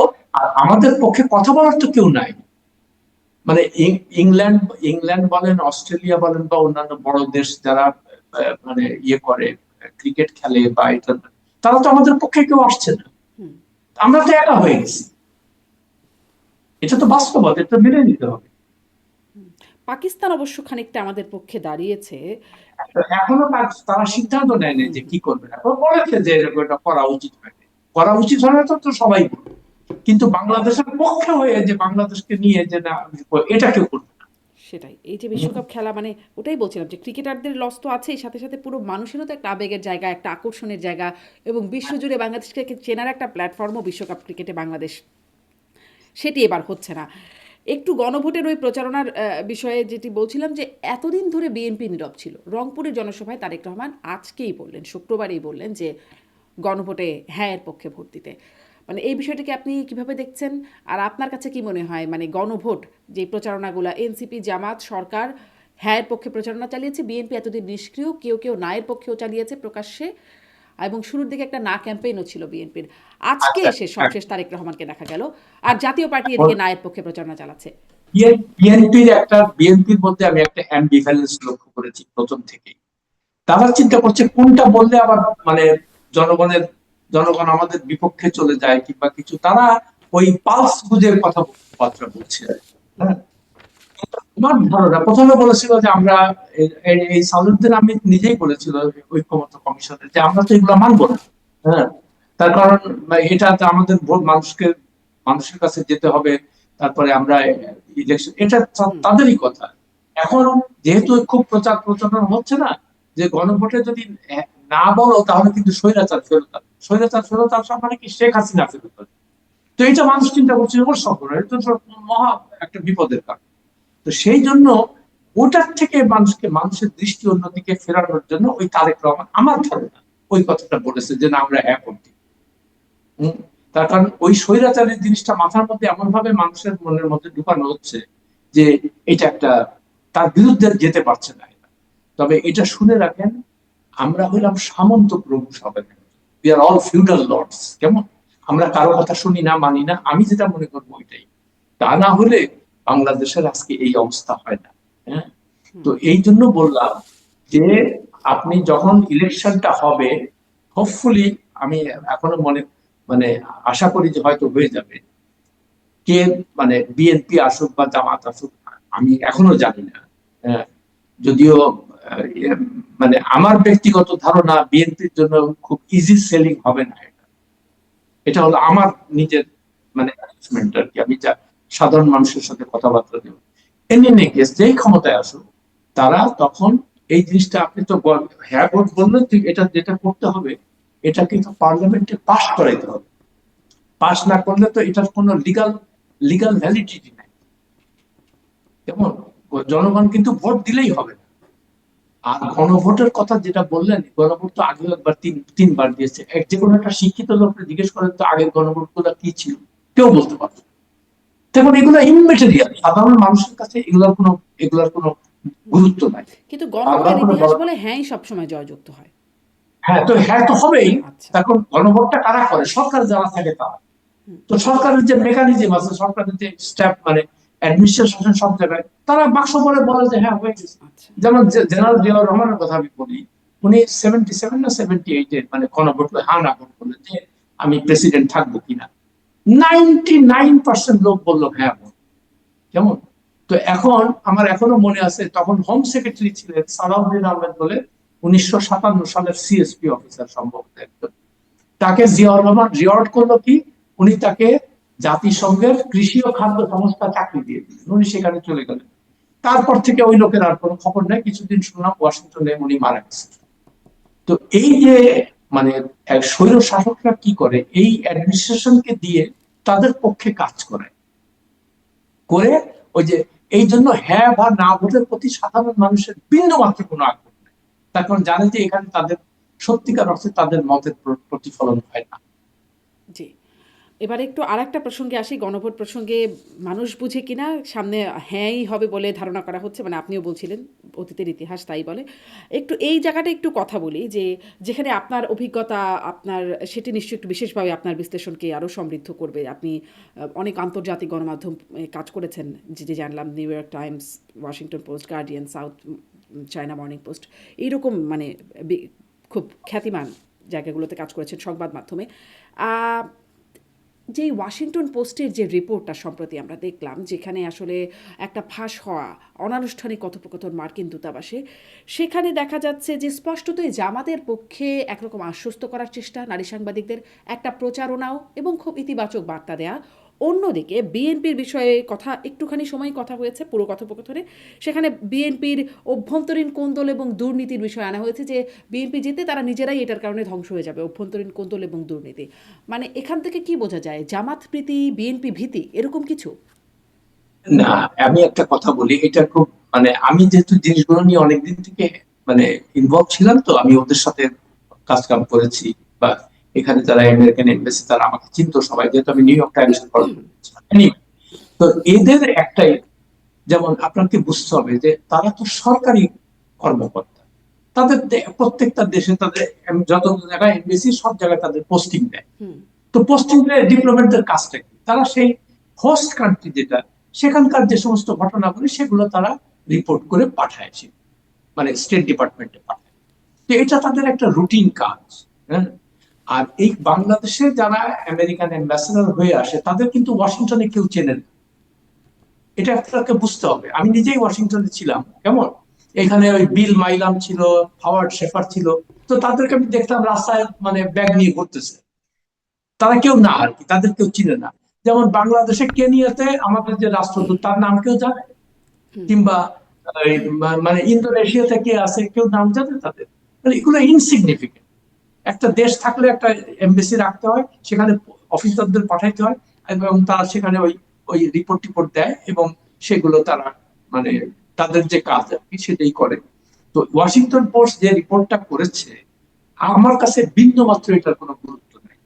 আমাদের পক্ষে কথা বলার তো কেউ নাই। মানে ইংল্যান্ড ইংল্যান্ড বলেন, অস্ট্রেলিয়া বলেন, বা অন্যান্য বড় দেশ যারা মানে ইয়ে করে, ক্রিকেট খেলে বা এটা, তারা তো আমাদের পক্ষে কেউ আসছে না।
হুম।
আমরা তো একা হয়ে গেছি। এটা তো বাস্তবতা, এটা মেনে নিতে হবে।
পাকিস্তান অবশ্য খানিকটা আমাদের পক্ষে দাঁড়িয়েছে।
তো এখনো তারা সিদ্ধান্ত নেয়নি
হুম,
যে
হুম।
কি করবে। এখন বলেছে যে এরকম এটা করা উচিত হয়নি, করা উচিত হলে তো তো সবাই বলবে। কিন্তু বাংলাদেশের পক্ষে হয়ে যে বাংলাদেশকে নিয়ে যে না, এটা কেউ করবে না।
সেটাই। এই যে বিশ্বকাপ খেলা মানে ওটাই বলছিলাম যে ক্রিকেটারদের লস তো আছেই, সাথে, সাথে পুরো মানুষেরও তো একটা আবেগের জায়গা, একটা আকর্ষণের জায়গা এবং বিশ্বজুড়ে বাংলাদেশকে চেনার একটা প্ল্যাটফর্মও বিশ্বকাপ ক্রিকেটে বাংলাদেশ। সেটি এবার হচ্ছে না। একটু গণভোটের ওই প্রচারণার বিষয়ে যেটি বলছিলাম যে এতদিন ধরে বিএনপি নীরব ছিল। রংপুরের জনসভায় তারেক রহমান আজকেই বললেন, শুক্রবারেই বললেন যে গণভোটে হ্যাঁ এর পক্ষে ভোট দিতে। মানে এই বিষয়টাকে আপনি কিভাবে দেখছেন? আর আপনার কাছে কি মনে হয় মানে গণভোট যে প্রচারণাগুলো এনসিপি, জামাত, সরকার হ্যাঁ এর পক্ষে প্রচারণা চালিয়েছে, বিএনপি এতদিন নিষ্ক্রিয়, কেউ কেউ না এর পক্ষেও চালিয়েছে প্রকাশ্যে, এবং শুরুর দিকে একটা না ক্যাম্পেইনও ছিল বিএনপির। আজকে
আচ্ছা,
এসে সবশেষ তারেক রহমানকে দেখা গেল আর জাতীয় পার্টি
এখন
এদিকে না এর পক্ষে প্রচারণা চালাচ্ছে।
বিএনপির মধ্যে আমি একটা অ্যাম্বিভ্যালেন্স লক্ষ্য করেছি প্রথম থেকেই। তারা চিন্তা করছে কোনটা বললে আবার মানে জনগণের জনগণ আমাদের বিপক্ষে চলে যায় কিংবা কিছু, তারা ওই পালস বুঝে কথাবার্তা বলছে। হ্যাঁ, আমার ধারণা প্রথমে বলেছিল যে আমরা এই সালাউদ্দিন আহমেদ নিজেই বলেছিল ঐক্যমত্য কমিশনের যে আমরা তো এগুলো মানবো না। হ্যাঁ, তার কারণ এটা তো আমাদের ভোট মানুষের কাছে যেতে হবে, তারপরে আমরা ইলেকশন, এটা
হুম।
তাদেরই কথা। এখন যেহেতু খুব প্রচার প্রচারণা হচ্ছে না, যে গণভোটে যদি না বলো তাহলে কিন্তু স্বৈরাচার ফেরত আসবে, স্বৈরাচার ফেরত আসা মানে কি শেখ হাসিনা ফেরত আসবে। তো এটা মানুষ চিন্তা করছে ওর সফর, এটা তো মহা একটা বিপদের কারণ। তো সেই জন্য ওটার থেকে মানুষের দৃষ্টি অন্যদিকে ফেরানোর জন্য ওই তারেক রহমান আমার ধারণা ওই কথাটা বলেছে যে না আমরা এক করতে। তার কারণ ওই স্বৈরাচারের জিনিসটা মাথার মধ্যে এমন ভাবে মানুষের মনের মধ্যে ঢুকানো হচ্ছে যে এটা একটা, তার বিরুদ্ধে যেতে পারছে না এরা। তবে এটা শুনে রাখেন, আমরা হইলাম সামন্ত প্রভু সবাই, we are all feudal lords. কেমন, আমরা কারো কথা শুনি না, মানি না, আমি যেটা মনে করবো ওইটাই। তা না হলে বাংলাদেশের আজকে এই অবস্থা হয় না। হ্যাঁ, তো এই জন্য বললাম যে আপনি যখন ইলেকশনটা হবে, হোপফুলি, আমি এখনো মানে আশা করি যে হয়তো হয়ে যাবে, কে মানে বিএনপি আসুক বা জামাত আসুক আমি এখনো জানি না। হ্যাঁ, যদিও মানে আমার ব্যক্তিগত ধারণা বিএনপির জন্য খুব ইজি সেলিং হবে না এটা। এটা হলো আমার নিজের মানে assessment আর কি, আমি যা সাধারণ মানুষের সাথে কথাবার্তা দেব। এনি কেস যেই ক্ষমতায় আসুক, তারা তখন এই জিনিসটা, আপনি তো হ্যাঁ ভোট বললে ঠিক, এটা যেটা করতে হবে এটা কিন্তু পার্লামেন্টে পাস করাইতে হবে। পাস না করলে তো এটার কোনো লিগাল লিগাল ভ্যালিডিটি নাই। কেমন, জনগণ কিন্তু ভোট দিলেই হবে না। আর গণভোটের কথা যেটা বললেন, গণভোট তো আগে একবার তিনবার দিয়েছে। যে কোনো একটা শিক্ষিত লোককে জিজ্ঞেস করেন তো আগের গণভোট গুলো কি ছিল, কেউ বলতে পারবে না। তখন এগুলো ইনমেটেরিয়াল, সাধারণ মানুষের কাছে এগুলোর কোনো গুরুত্ব নাই।
কিন্তু
বারবার
গণভোটের
করে
ইতিহাস
বলা,
বলে হ্যাঁই সবসময় জয়যুক্ত হয়।
হ্যাঁ তো হবেই।
আচ্ছা।
তখন গণভোটটা কারা করে, সরকার যারা থাকে তারা।
হুম।
তো সরকারের যে মেকানিজম আছে, সরকারের যে স্টাফ মানে অ্যাডমিনিস্ট্রেশন সব জায়গায়, তারা বাক্স করে বলে যে হ্যাঁ হয়ে গেছে।
আচ্ছা।
যেমন জেনারেল জিয়াউর রহমানের কথা আমি বলি, উনি 77 না 78 মানে গণভোট হা না ভোট করলেন যে আমি প্রেসিডেন্ট থাকবো কিনা, 99% লোক বললো হ্যাঁ ভোট। কেমন, তো এখন আমার এখনো মনে আছে তখন হোম সেক্রেটারি ছিলেন সালাউদ্দিন আহমেদ বলে, 1957 সালের সিএসপি অফিসার সম্ভবত একজন। তাকে জিয়াউর রহমান রিওয়ার্ড করলো কি, উনি তাকে জাতিসংঘের কৃষি ও খাদ্য সংস্থা চাকরি দিয়ে দিলেন, উনি সেখানে চলে গেলেন। তারপর থেকে ওই লোকের আর কোনো খবর নেই। কিছুদিন শুনলাম ওয়াশিংটনে উনি মারা গেছেন। তো এই যে মানে স্বৈর শাসকরা কি করে, এই অ্যাডমিনিস্ট্রেশনকে দিয়ে তাদের পক্ষে কাজ করে করে ওই যে এই জন্য হ্যাঁ বা না ভোটের প্রতি সাধারণ মানুষের বিন্দু মাত্র কোনো আগ্রহ নেই। তার কারণ জানে যে এখানে তাদের সত্যিকার অর্থে তাদের মতের প্রতিফলন হয় না।
জি। এবার একটু আরেকটা প্রসঙ্গে আসি, গণভোট প্রসঙ্গে মানুষ বুঝে কিনা সামনে হ্যাঁই হবে বলে ধারণা করা হচ্ছে, মানে আপনিও বলছিলেন অতীতের ইতিহাস তাই বলে। একটু এই জায়গাটা একটু কথা বলি যে যেখানে আপনার অভিজ্ঞতা, আপনার সেটি নিশ্চয়ই একটু বিশেষভাবে আপনার বিশ্লেষণকে আরও সমৃদ্ধ করবে। আপনি অনেক আন্তর্জাতিক গণমাধ্যম কাজ করেছেন, যে জানলাম new York Times, Washington post, guardian, south China morning post, এইরকম মানে খুব খ্যাতিমান জায়গাগুলোতে কাজ করেছেন সংবাদ মাধ্যমে। যে ওয়াশিংটন পোস্টের যে রিপোর্টটা সম্প্রতি আমরা দেখলাম, যেখানে আসলে একটা ফাঁস হওয়া অনানুষ্ঠানিক কথোপকথন মার্কিন দূতাবাসে, সেখানে দেখা যাচ্ছে যে স্পষ্টতই জামাতের পক্ষে একরকম আশ্বস্ত করার চেষ্টা, নারী সাংবাদিকদের একটা প্রচারণাও এবং খুব ইতিবাচক বার্তা দেয়া। অন্যদিকে বিএনপির বিষয়ে কথা একটুখানি সময় কথা হয়েছে পুরো কথোপকথনে, সেখানে বিএনপির অভ্যন্তরীণ কোন্দল এবং দুর্নীতির বিষয় আনা হয়েছে, যে বিএনপি জিতে তারা নিজেরাই এটার কারণে ধ্বংস হয়ে যাবে, অভ্যন্তরীণ কোন্দল এবং দুর্নীতি। মানে এখান থেকে কি বোঝা যায়, জামাত প্রীতি বিএনপি ভীতি এরকম কিছু?
না, আমি একটা কথা বলি, এটা খুব মানে আমি যেহেতু জিনিসগুলো নিয়ে অনেকদিন থেকে মানে ইনভলভ ছিলাম, তো আমি ওদের সাথে কাজ কাম করেছি, বা এখানে যারা আমেরিকান এমবাসি তারা আমাকে চিনতো সবাই, যেহেতু আমি নিউ ইয়র্ক টাইমস এর। তো এদের একটাই, যেমন আপনাকে বুঝতে হবে যে তারা তো সরকারি কর্মকর্তা, তাদের প্রত্যেকটা দেশে তাদের যত জায়গায় এমবেসি সব জায়গায় তাদের পোস্টিং দেয়। তো পোস্টিং দেয় ডিপ্লোমেটদের কাজটা কি, তারা সেই হোস্ট কান্ট্রি যেটা সেখানকার যে সমস্ত ঘটনাগুলি সেগুলো তারা রিপোর্ট করে পাঠায়, মানে স্টেট ডিপার্টমেন্টে পাঠায়। তো এটা তাদের একটা রুটিন কাজ। হ্যাঁ, আর এই বাংলাদেশে যারা আমেরিকান অ্যাম্বাসেডর হয়ে আসে তাদের কিন্তু ওয়াশিংটনে কেউ চেনে না, এটা আপনাকে বুঝতে হবে। আমি নিজেই ওয়াশিংটনে ছিলাম, কেমন এখানে ওই বিল মাইলাম ছিল, হাওয়ার্ড শেফার ছিল, তো তাদেরকে আমি দেখলাম রাস্তায় মানে ব্যাগ নিয়ে ঘুরতেছে। তারা কেউ না আর কি, তাদের কেউ চিনে না। যেমন বাংলাদেশে কেনিয়াতে আমাদের যে রাষ্ট্রদূত তার নাম কেউ জানে, কিংবা মানে ইন্দোনেশিয়াতে কে আছে কেউ নাম জানে তাদের? মানে এগুলো ইনসিগনিফিকেন্ট। একটা দেশ থাকলে একটা এমবেসি রাখতে হয়, সেখানে অফিসারদের পাঠাইতে হয়, এবং তারা সেখানে ওই ওই রিপোর্ট টিপোর্ট দেয়, এবং সেগুলো তারা মানে তাদের যে কাজ আর কি সেটাই করে। তো ওয়াশিংটন পোস্ট যে রিপোর্টটা করেছে, আমার কাছে বিন্দু মাত্র এটার কোনো গুরুত্ব নাই,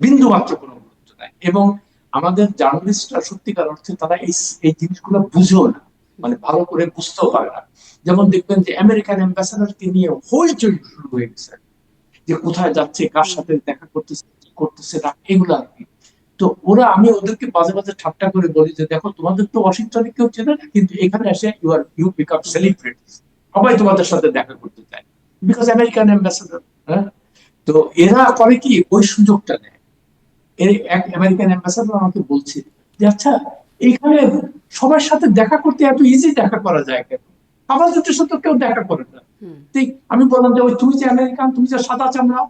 বিন্দু মাত্র কোনো গুরুত্ব নাই। এবং আমাদের জার্নালিস্টরা সত্যিকার অর্থে তারা এই এই জিনিসগুলো বুঝেও না, মানে ভালো করে বুঝতেও পারে না। যেমন দেখবেন যে আমেরিকান অ্যাম্বাসাডারকে নিয়ে হইচই শুরু হয়ে গেছে, যে কোথায় যাচ্ছে, কার সাথে দেখা করতেছে, কি করতেছে না, এগুলো আর কি। তো ওরা, আমি ওদেরকে মাঝে মাঝে ঠাট্টা করে বলি যে দেখো তোমাদের তো ওয়াশিংটনে কেউ চেনে না, কিন্তু এখানে এসে ইউ বিকাম সেলিব্রিটি, সবাই তোমাদের সাথে দেখা করতে চায়, বিকজ আমেরিকান অ্যাম্বাসাডার। হ্যাঁ, তো এরা করে কি ওই সুযোগটা নেয়। এর এক আমেরিকান অ্যাম্বাসাডার আমাকে বলছে যে আচ্ছা, এখানে সবার সাথে দেখা করতে এত ইজি দেখা করা যায় কেন, আমাদের দেশে তো কেউ দেখা করে না। ঠিক, আমি বললাম যে ওই তুমি যে আমেরিকান, তুমি যে সাদা চামড়া,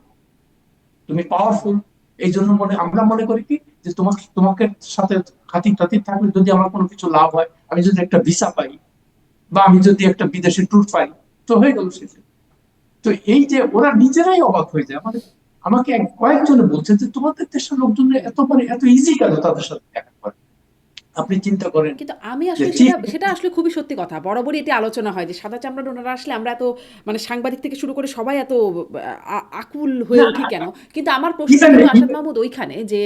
তুমি পাওয়ারফুল, এই জন্য আমরা মনে করি কি যে তোমাকে তোমাকে সাথে খাতির টাতির থাকলে যদি আমার কোনো কিছু লাভ হয়, আমি যদি একটা ভিসা পাই, বা আমি যদি একটা বিদেশে ট্যুর পাই, তো হয়ে গেল শেষে। তো এই যে ওরা নিজেরাই অবাক হয়ে যায়, আমাকে কয়েকজনে বলছে যে তোমাদের দেশের লোকজন এত মানে এত ইজি কেন তাদের সাথে দেখা করে। আপনি চিন্তা করেন
কিন্তু আমি
যে
আসলে সেটা সেটা আসলে খুবই সত্যি কথা। বরাবরই এটি আলোচনা হয় যে সাদা চামড়ার ওনারা আসলে আমরা এত, মানে সাংবাদিক থেকে শুরু করে সবাই এত আকুল হয়ে
না,
উঠি কেন? কিন্তু আমার প্রশ্ন
ইভেন
কিন্তু আসাদ মাহমুদ ওইখানে যে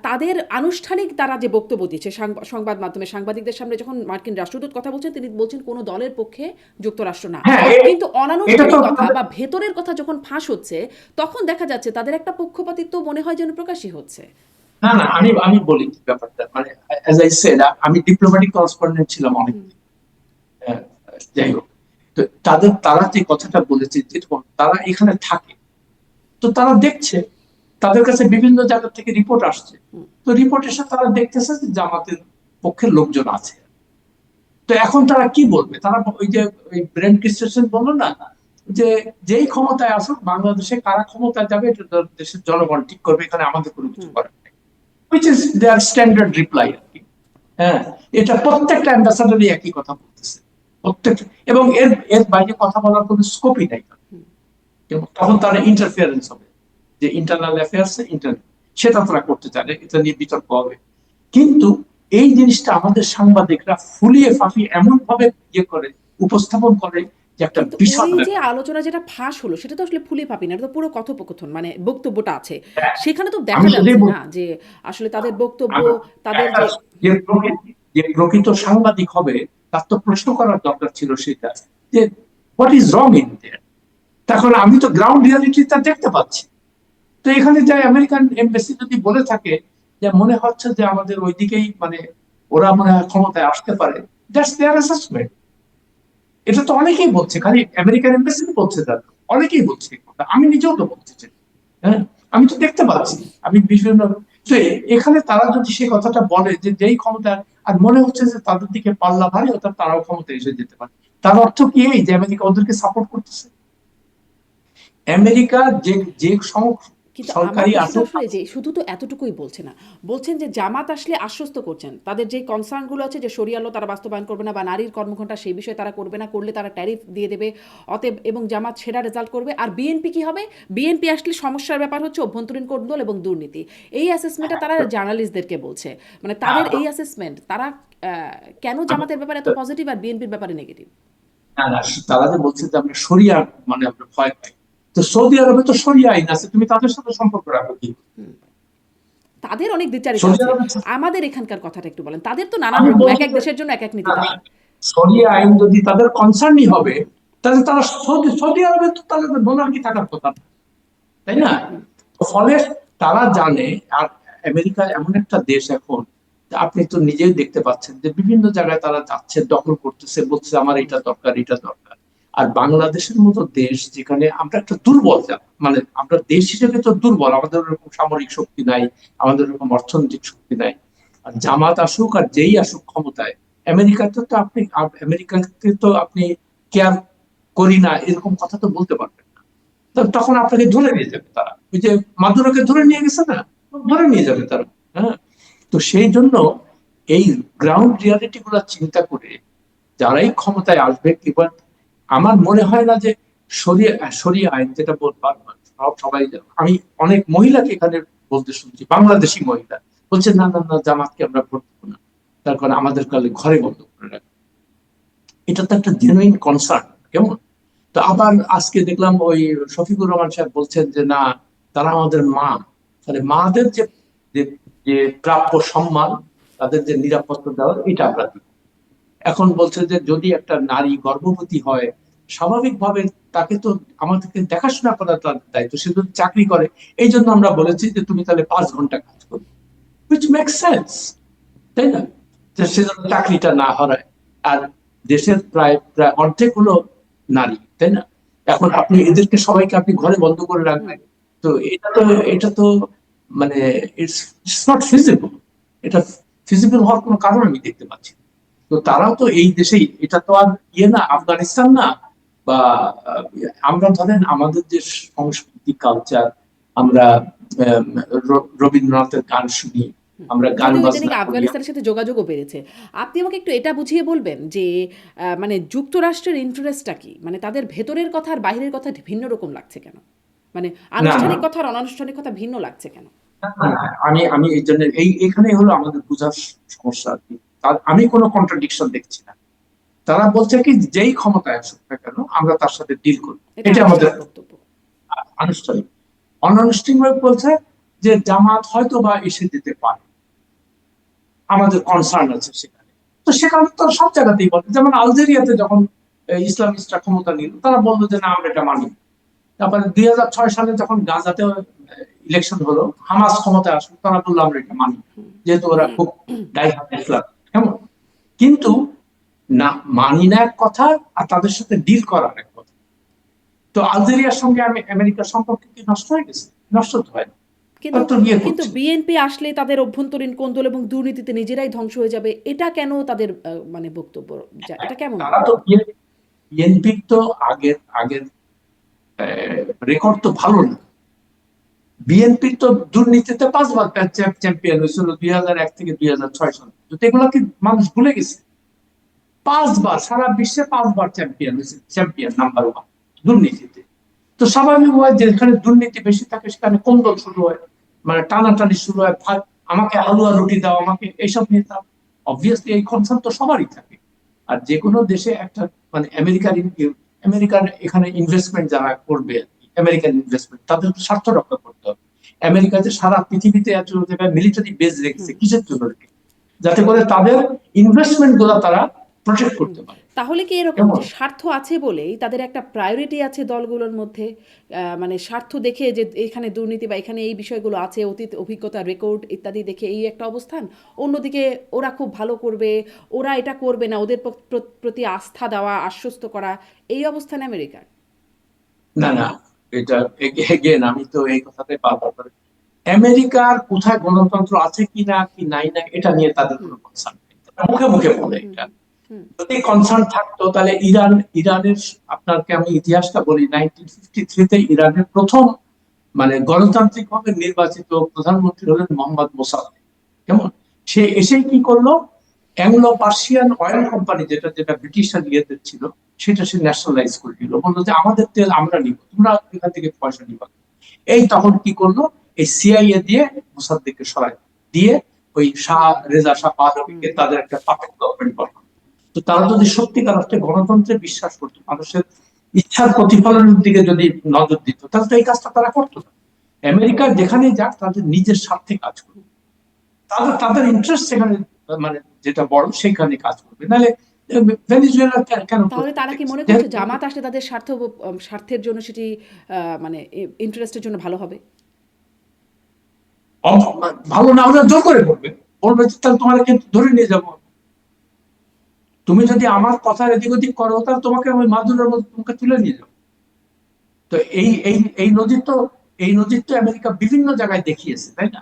তাদের আনুষ্ঠানিক তারা যে বক্তব্য দিচ্ছে সংবাদ মাধ্যমে সাংবাদিকদের সামনে, যখন মার্কিন রাষ্ট্রদূত কথা বলছেন তিনি বলছেন কোনো দলের পক্ষে যুক্তরাষ্ট্র না।
হ্যাঁ,
কিন্তু
এটা
অনানুষ্ঠানিক
তো
কথা বা ভেতরের কথা যখন ফাঁস হচ্ছে, তখন দেখা যাচ্ছে তাদের একটা পক্ষপাতিত্ব মনে হয় যেন প্রকাশই হচ্ছে।
না না, আমি আমি বলি কি ব্যাপারটা, মানে অ্যাজ আই সেড, আমি ডিপ্লোম্যাটিক করেসপন্ডেন্ট ছিলাম অনেক। আহ, যাই হোক, তো তারা যে কথাটা বলেছে, যেরকম তারা এখানে থাকে, তো তারা দেখছে, তাদের কাছে বিভিন্ন জায়গা থেকে রিপোর্ট আসছে, তো রিপোর্ট এসে তারা দেখতেছে যে জামাতের পক্ষের লোকজন আছে। তো এখন তারা কি বলবে, তারা ওই যে ওই ব্রেন ক্রিস্টেনসেন বললো না, যে যেই ক্ষমতায় আসুক বাংলাদেশে কারা ক্ষমতায় যাবে এটা দেশের জনগণ ঠিক করবে, এখানে আমাদের কোনো কিছু করার নেই, which is their standard reply আর কি। হ্যাঁ, এটা প্রত্যেকটা অ্যাম্বাসাডারই একই কথা বলতেছে, প্রত্যেকটা। এবং এর এর বাইরে কথা বলার কোনো স্কোপই নাই। এবং তখন তারা ইন্টারফিয়ারেন্স হবে, যে ইন্টারনাল অ্যাফেয়ার্স সেটা তারা করতে চায় না, এটা নিয়ে বিতর্ক হবে। কিন্তু এই জিনিসটা আমাদের সাংবাদিকরা ফুলিয়ে ফাঁপিয়ে এমন ভাবে ইয়ে করে, উপস্থাপন করে, যে একটা
কিন্তু
বিশাল
ওই যে
ব্যাপার।
আলোচনা যেটা ফাঁস হলো সেটা তো আসলে ফুলে ফাঁপি না, এটা তো পুরো কথোপকথন, মানে বক্তব্যটা আছে সেখানে তো দেখা
আমি
যাচ্ছে
সেটাই
না
বলছি।
যে আসলে তাদের বক্তব্য,
আমি-
তাদের
একটা
যে
যে প্রকৃত সাংবাদিক হবে, তার তো প্রশ্ন করার দরকার ছিল সেটা, যে what is wrong in their. তখন আমি তো গ্রাউন্ড রিয়ালিটিটা দেখতে পাচ্ছি। তো এখানে যাই আমেরিকান এমবাসি যদি বলে থাকে যে মনে হচ্ছে যে আমাদের ওইদিকেই মানে ওরা মনে হয় ক্ষমতায় আসতে পারে, দ্যাটস দেয়ার অ্যাসেসমেন্ট। এটা তো অনেকেই বলছে, খালি আমেরিকান এমবাসি বলছে, তার অনেকেই বলছে এই কথা। আমি নিজেও তো বলছি যে, হ্যাঁ, আমি তো দেখতে পাচ্ছি। আমি বিভিন্ন, তো এখানে তারা যদি সেই কথাটা বলে যে যেই ক্ষমতা, আর মনে হচ্ছে যে তাদের দিকে পাল্লা ভারী, অর্থাৎ তারাও ক্ষমতায় এসে যেতে পারে, তার অর্থ কি এই যে আমেরিকা ওদেরকে সাপোর্ট করতেছে? আমেরিকা যে যে
কিন্তু আমার
সরকারি
প্রশ্নটা
আসুক।
আসলে যে শুধু তো এতটুকুই বলছে না, বলছেন যে জামাত আসলে আশ্বস্ত করছেন তাদের যে কনসার্নগুলো আছে যে শরিয়া ল তারা বাস্তবায়ন করবে না বা নারীর কর্মঘণ্টা সেই বিষয়ে তারা করবে না, করলে তারা ট্যারিফ দিয়ে দেবে, অতএব এবং জামাত সেরা রেজাল্ট করবে। আর বিএনপি কি হবে? বিএনপি আসলে সমস্যার ব্যাপার হচ্ছে অভ্যন্তরীণ কোন্দল এবং দুর্নীতি। এই অ্যাসেসমেন্টটা তারা জার্নালিস্টদেরকে বলছে, মানে তাদের এই অ্যাসেসমেন্ট তারা কেন জামাতের ব্যাপারে এত পজিটিভ আর বিএনপির ব্যাপারে নেগেটিভ?
না না, তারা যে বলছে যে আমরা শরিয়া মানে আমরা ভয় পাই, তো সৌদি আরবে তো শরিয়া আইন আছে, তুমি তাদের সাথে সম্পর্ক রাখো কি?
তাদের অনেক দ্বিচারিতা
সৌদি
আছে।
আরবে
আমাদের এখানকার কথাটা একটু বলেন। তাদের তো নানান
আমি
রকম, এক
বলছি
এক
যে
দেশের জন্য এক এক নীতি তাদের।
শরিয়া আইন যদি তাদের কনসার্নই হবে, তাহলে তারা সৌদি সৌদি আরবে তো তাদের মোনার্কি থাকার কথা না, তাই না? তো ফলে তারা জানে। আর আমেরিকা এমন একটা দেশ এখন, আপনি তো নিজেই দেখতে পাচ্ছেন যে বিভিন্ন জায়গায় তারা যাচ্ছে, দখল করতেছে, বলছে আমার এটা দরকার, এটা দরকার। আর বাংলাদেশের মতো দেশ যেখানে আমরা একটা দুর্বল মানে আমরা দেশ হিসেবে তো দুর্বল, আমাদের ওরকম সামরিক শক্তি নাই, আমাদের ওরকম অর্থনৈতিক শক্তি নাই। আর জামাত আসুক আর যেই আসুক ক্ষমতায়, আমেরিকাতে তো আপনি আমেরিকাকে তো আপনি কেয়ার করি না এরকম কথা তো বলতে পারবেন না। তো তখন আপনাকে ধরে নিয়ে যাবে তারা, ওই যে মাদুরোকে ধরে নিয়ে গেছে না, ধরে নিয়ে যাবে তারা। হ্যাঁ, তো সেই জন্য এই গ্রাউন্ড রিয়ালিটি গুলা চিন্তা করে যারাই ক্ষমতায় আসবে, এবার আমার মনে হয় না যে শরিয়া শরিয়া আইন যেটা সবাই, আমি অনেক মহিলাকে এখানে বলতে শুনছি, বাংলাদেশি মহিলা বলছে না না না, জামাতকে আমরা ভোট দেবো না, তার কারণ আমাদের কালে ঘরে বন্ধ করে রাখবে। এটা তো একটা জেনুইন কনসার্ন, কেমন? তো আবার আজকে দেখলাম ওই শফিকুর রহমান সাহেব বলছেন যে না, তারা আমাদের মা, তাহলে মাদের যে যে যে প্রাপ্য সম্মান, তাদের যে নিরাপত্তা দেওয়ার, এটা আমরা দিব। এখন বলছে যে যদি একটা নারী গর্ভবতী হয়, স্বাভাবিকভাবে তাকে তো আমাদেরকে দেখাশোনা করার তার দায়িত্ব, সে যদি চাকরি করে, এই জন্য আমরা বলেছি যে তুমি তাহলে 5 ঘন্টা কাজ করবে, হুইচ মেক সেন্স, তাই না? যে সে যেন চাকরিটা না হারায়। আর দেশের প্রায় প্রায় অর্ধেক হলো নারী, তাই না? এখন আপনি এদেরকে সবাইকে আপনি ঘরে বন্ধ করে রাখবেন, তো এটা তো মানে ইটস ইটস নট ফিজিবল। এটা ফিজিবল হওয়ার কোনো কারণ আমি দেখতে পাচ্ছি না। তো তারাও তো এই দেশেই, এটা তো আর ইয়ে না, আফগানিস্তান না, বা আমরা ধরেন আমাদের যে সংস্কৃতি কালচার, আমরা রবীন্দ্রনাথের গান শুনি, আমরা গান
যদিও ইদানিং
বাজনা করি।
আফগানিস্তানের সাথে যোগাযোগও বেড়েছে। আপনি আমাকে একটু এটা বুঝিয়ে বলবেন যে মানে যুক্তরাষ্ট্রের ইন্টারেস্টটা কি? মানে তাদের ভেতরের কথা আর বাইরের কথা ভিন্ন রকম লাগছে কেন? মানে
না না,
আনুষ্ঠানিক কথা আর অনানুষ্ঠানিক কথা ভিন্ন লাগছে কেন?
আমি আমি এই জন্য এখানে হলো আমাদের বোঝার সমস্যা আর কি। আমি কোনো কন্ট্রাডিকশন দেখছি না। তারা বলছে কি, যেই ক্ষমতায় আসুক না কেন আমরা তার সাথে ডিল করবো,
এটা
এটা আমাদের
আনুষ্ঠানিক বক্তব্য।
আনুষ্ঠানিক। অনানুষ্ঠানিক বলছে যে জামাত হয়তো বা এসে যেতে পারে, আমাদের কনসার্ন আছে সেখানে। তো সেখানে তো সব জায়গাতেই বলে, যেমন আলজেরিয়াতে যখন ইসলামিস্টরা ক্ষমতা নিল, তারা বললো যে না আমরা এটা মানি। তারপরে 2006 সালে যখন গাজাতে ইলেকশন হলো, হামাস ক্ষমতায় আসলো, তারা বললো আমরা এটা মানি, যেহেতু ওরা খুব ডাইহার্ড ইসলাম। কেমন? কিন্তু না, মানি না এক কথা, আর তাদের সাথে ডিল করার এক কথা। তো আলজেরিয়ার সঙ্গে আমি আমেরিকার সম্পর্ক কি নষ্ট হয়ে গেছে? নষ্ট তো হয় না,
কিন্তু
তারা তো বিয়ে
কিন্তু
করছে।
বিএনপি আসলে তাদের অভ্যন্তরীণ কোন্দল এবং দুর্নীতিতে নিজেরাই ধ্বংস হয়ে যাবে। এটা কেন তাদের মানে বক্তব্য? এটা কেমন
তারা তো
বক্তব্য?
বিএনপির তো আগের আগের রেকর্ড তো ভালো না। বিএনপি তো দুর্নীতিতে 5 বার চ্যাম্পিয়ন হয়েছিল 2001 থেকে 2006 সাল, তো এগুলো কি মানুষ ভুলে গেছে? 5 বার সারা বিশ্বে 5 বার চ্যাম্পিয়ন হয়েছে, চ্যাম্পিয়ন নাম্বার 1 দুর্নীতিতে। তো স্বাভাবিক হয় যেখানে দুর্নীতি বেশি থাকে সেখানে কোন্দল শুরু হয়, মানে টানাটানি শুরু হয়, আমাকে হালুয়া রুটি দাও, আমাকে এইসব নিয়ে দাও। অবভিয়াসলি এই কনসার্ন তো সবারই থাকে। আর যে কোনো দেশে একটা মানে আমেরিকার এখানে ইনভেস্টমেন্ট যারা করবে, আমেরিকান ইনভেস্টমেন্ট, তাদের তো স্বার্থ রক্ষা করতে হবে। আমেরিকা যে সারা পৃথিবীতে এত মিলিটারি বেস রেখেছে, কিসের জন্য রেখেছে? যাতে করে তাদের ইনভেস্টমেন্ট গুলো তারা প্রোটেক্ট করতে পারে।
তাহলে কি এরকম
কেমন?
যে স্বার্থ আছে বলেই তাদের একটা প্রায়োরিটি আছে দলগুলোর মধ্যে, মানে স্বার্থ দেখে যে এখানে দুর্নীতি বা এখানে এই বিষয়গুলো আছে, অতীত অভিজ্ঞতা রেকর্ড ইত্যাদি দেখে এই একটা অবস্থান, অন্যদিকে ওরা খুব ভালো করবে, ওরা এটা করবে না, ওদের প্রতি আস্থা দেওয়া, আশ্বস্ত করা, এই অবস্থান আমেরিকার?
না না, এটা এগেন আমি তো এই কথাটাই বারবার বলি, আমেরিকার কোথায় গণতন্ত্র আছে কিনা কি নাই না এটা নিয়ে তাদের কোনো কনসার্ন নেই, তারা মুখে মুখে বলে এটা। যদি কনসার্ন থাকতো তাহলে ইরানের, আপনাকে আমি ইতিহাসটা বলি, 1953-তে ইরানের প্রথম মানে গণতান্ত্রিক ভাবে নির্বাচিত প্রধানমন্ত্রী হলেন মোহাম্মদ মোসাদ্দেক। কেমন? সে এসেই কি করলো, অ্যাংলো পার্সিয়ান অয়েল কোম্পানি, যেটা যেটা ব্রিটিশরা ইয়েদের ছিল, সেটা সে ন্যাশনালাইজ করে দিল, বললো যে আমাদের তেল আমরা নিব, তোমরা এখান থেকে পয়সা নিবা। এই তখন কি করলো, এই সিআইএ দিয়ে মোসাদ্দেককে সরাই দিয়ে ওই শাহ রেজা শাহ পাহলভিকে তাদের একটা পাপেট গভর্নমেন্ট গঠন। তো তারা যদি সত্যিকার অর্থে গণতন্ত্রে বিশ্বাস করতো, মানুষের ইচ্ছার প্রতিফলনের দিকে যদি নজর দিত, তাহলে তো এই কাজটা তারা করতো না। আমেরিকার যেখানেই যাক তাদের নিজের স্বার্থে কাজ করবে, তাদের তাদের ইন্টারেস্ট সেখানে মানে যেটা বড় সেখানে কাজ করবে, নাহলে ভেনিজুয়েলা কেন
তাহলে তারা কি মনে করছে
যেহেতু
জামাত আসলে তাদের স্বার্থের জন্য সেটি মানে ইন্টারেস্টের জন্য ভালো হবে?
ভালো না হলে জোর করে বলবে, বলবে যে তাহলে তোমার কিন্তু ধরে নিয়ে যাবো, তুমি যদি আমার কথার এদিক ওদিক করো তাহলে তোমাকে আমি মাদুরের মধ্যে তোমাকে তুলে নিয়ে যাবো। তো এই নজির তো আমেরিকা বিভিন্ন জায়গায় দেখিয়েছে, তাই না?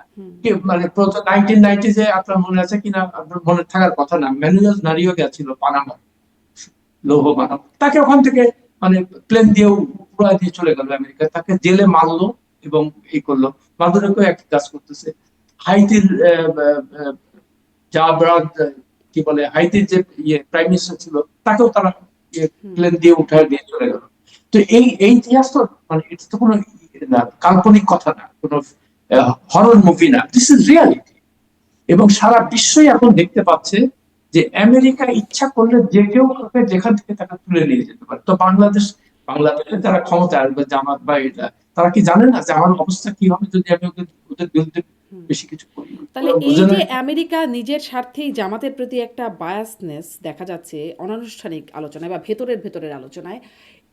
মানে 1990 আপনার মনে আছে কিনা, আপনার মনে থাকার কথা না, ম্যানুয়েল নারিও গেছিল পানামা লৌহ মানব, তাকে ওখান থেকে মানে প্লেন দিয়ে উড়ায় দিয়ে চলে গেল আমেরিকা, তাকে জেলে মারলো এবং এই করলো। মাদুরোকেও একটা কাজ করতেছে। হাইতির জাবরাদ, কি বলে, হাইতির যে প্রাইম মিনিস্টার ছিল, তাকেও তারা প্লেন দিয়ে উঠায় দিয়ে চলে গেল। তো এই ইতিহাস তো মানে এটা তো কোনো না, কাল্পনিক কথা না, কোনো হরর মুভি না, দিস ইজ রিয়ালিটি। এবং সারা বিশ্বই এখন দেখতে পাচ্ছে যে আমেরিকা ইচ্ছা করলে যে কেউ যেখান থেকে তাকে তুলে নিয়ে যেতে পারে। তো বাংলাদেশে যারা ক্ষমতা আসবে, জামাত বা এটা, তারা কি জানে না যে আমার অবস্থা কি হবে যদি আমি ওদের বিরুদ্ধে বেশি কিছু করি?
তাহলে এই
বুঝে না?
যে আমেরিকা নিজের স্বার্থেই জামাতের প্রতি একটা বায়াসনেস দেখা যাচ্ছে অনানুষ্ঠানিক আলোচনায় বা ভেতরের আলোচনায়,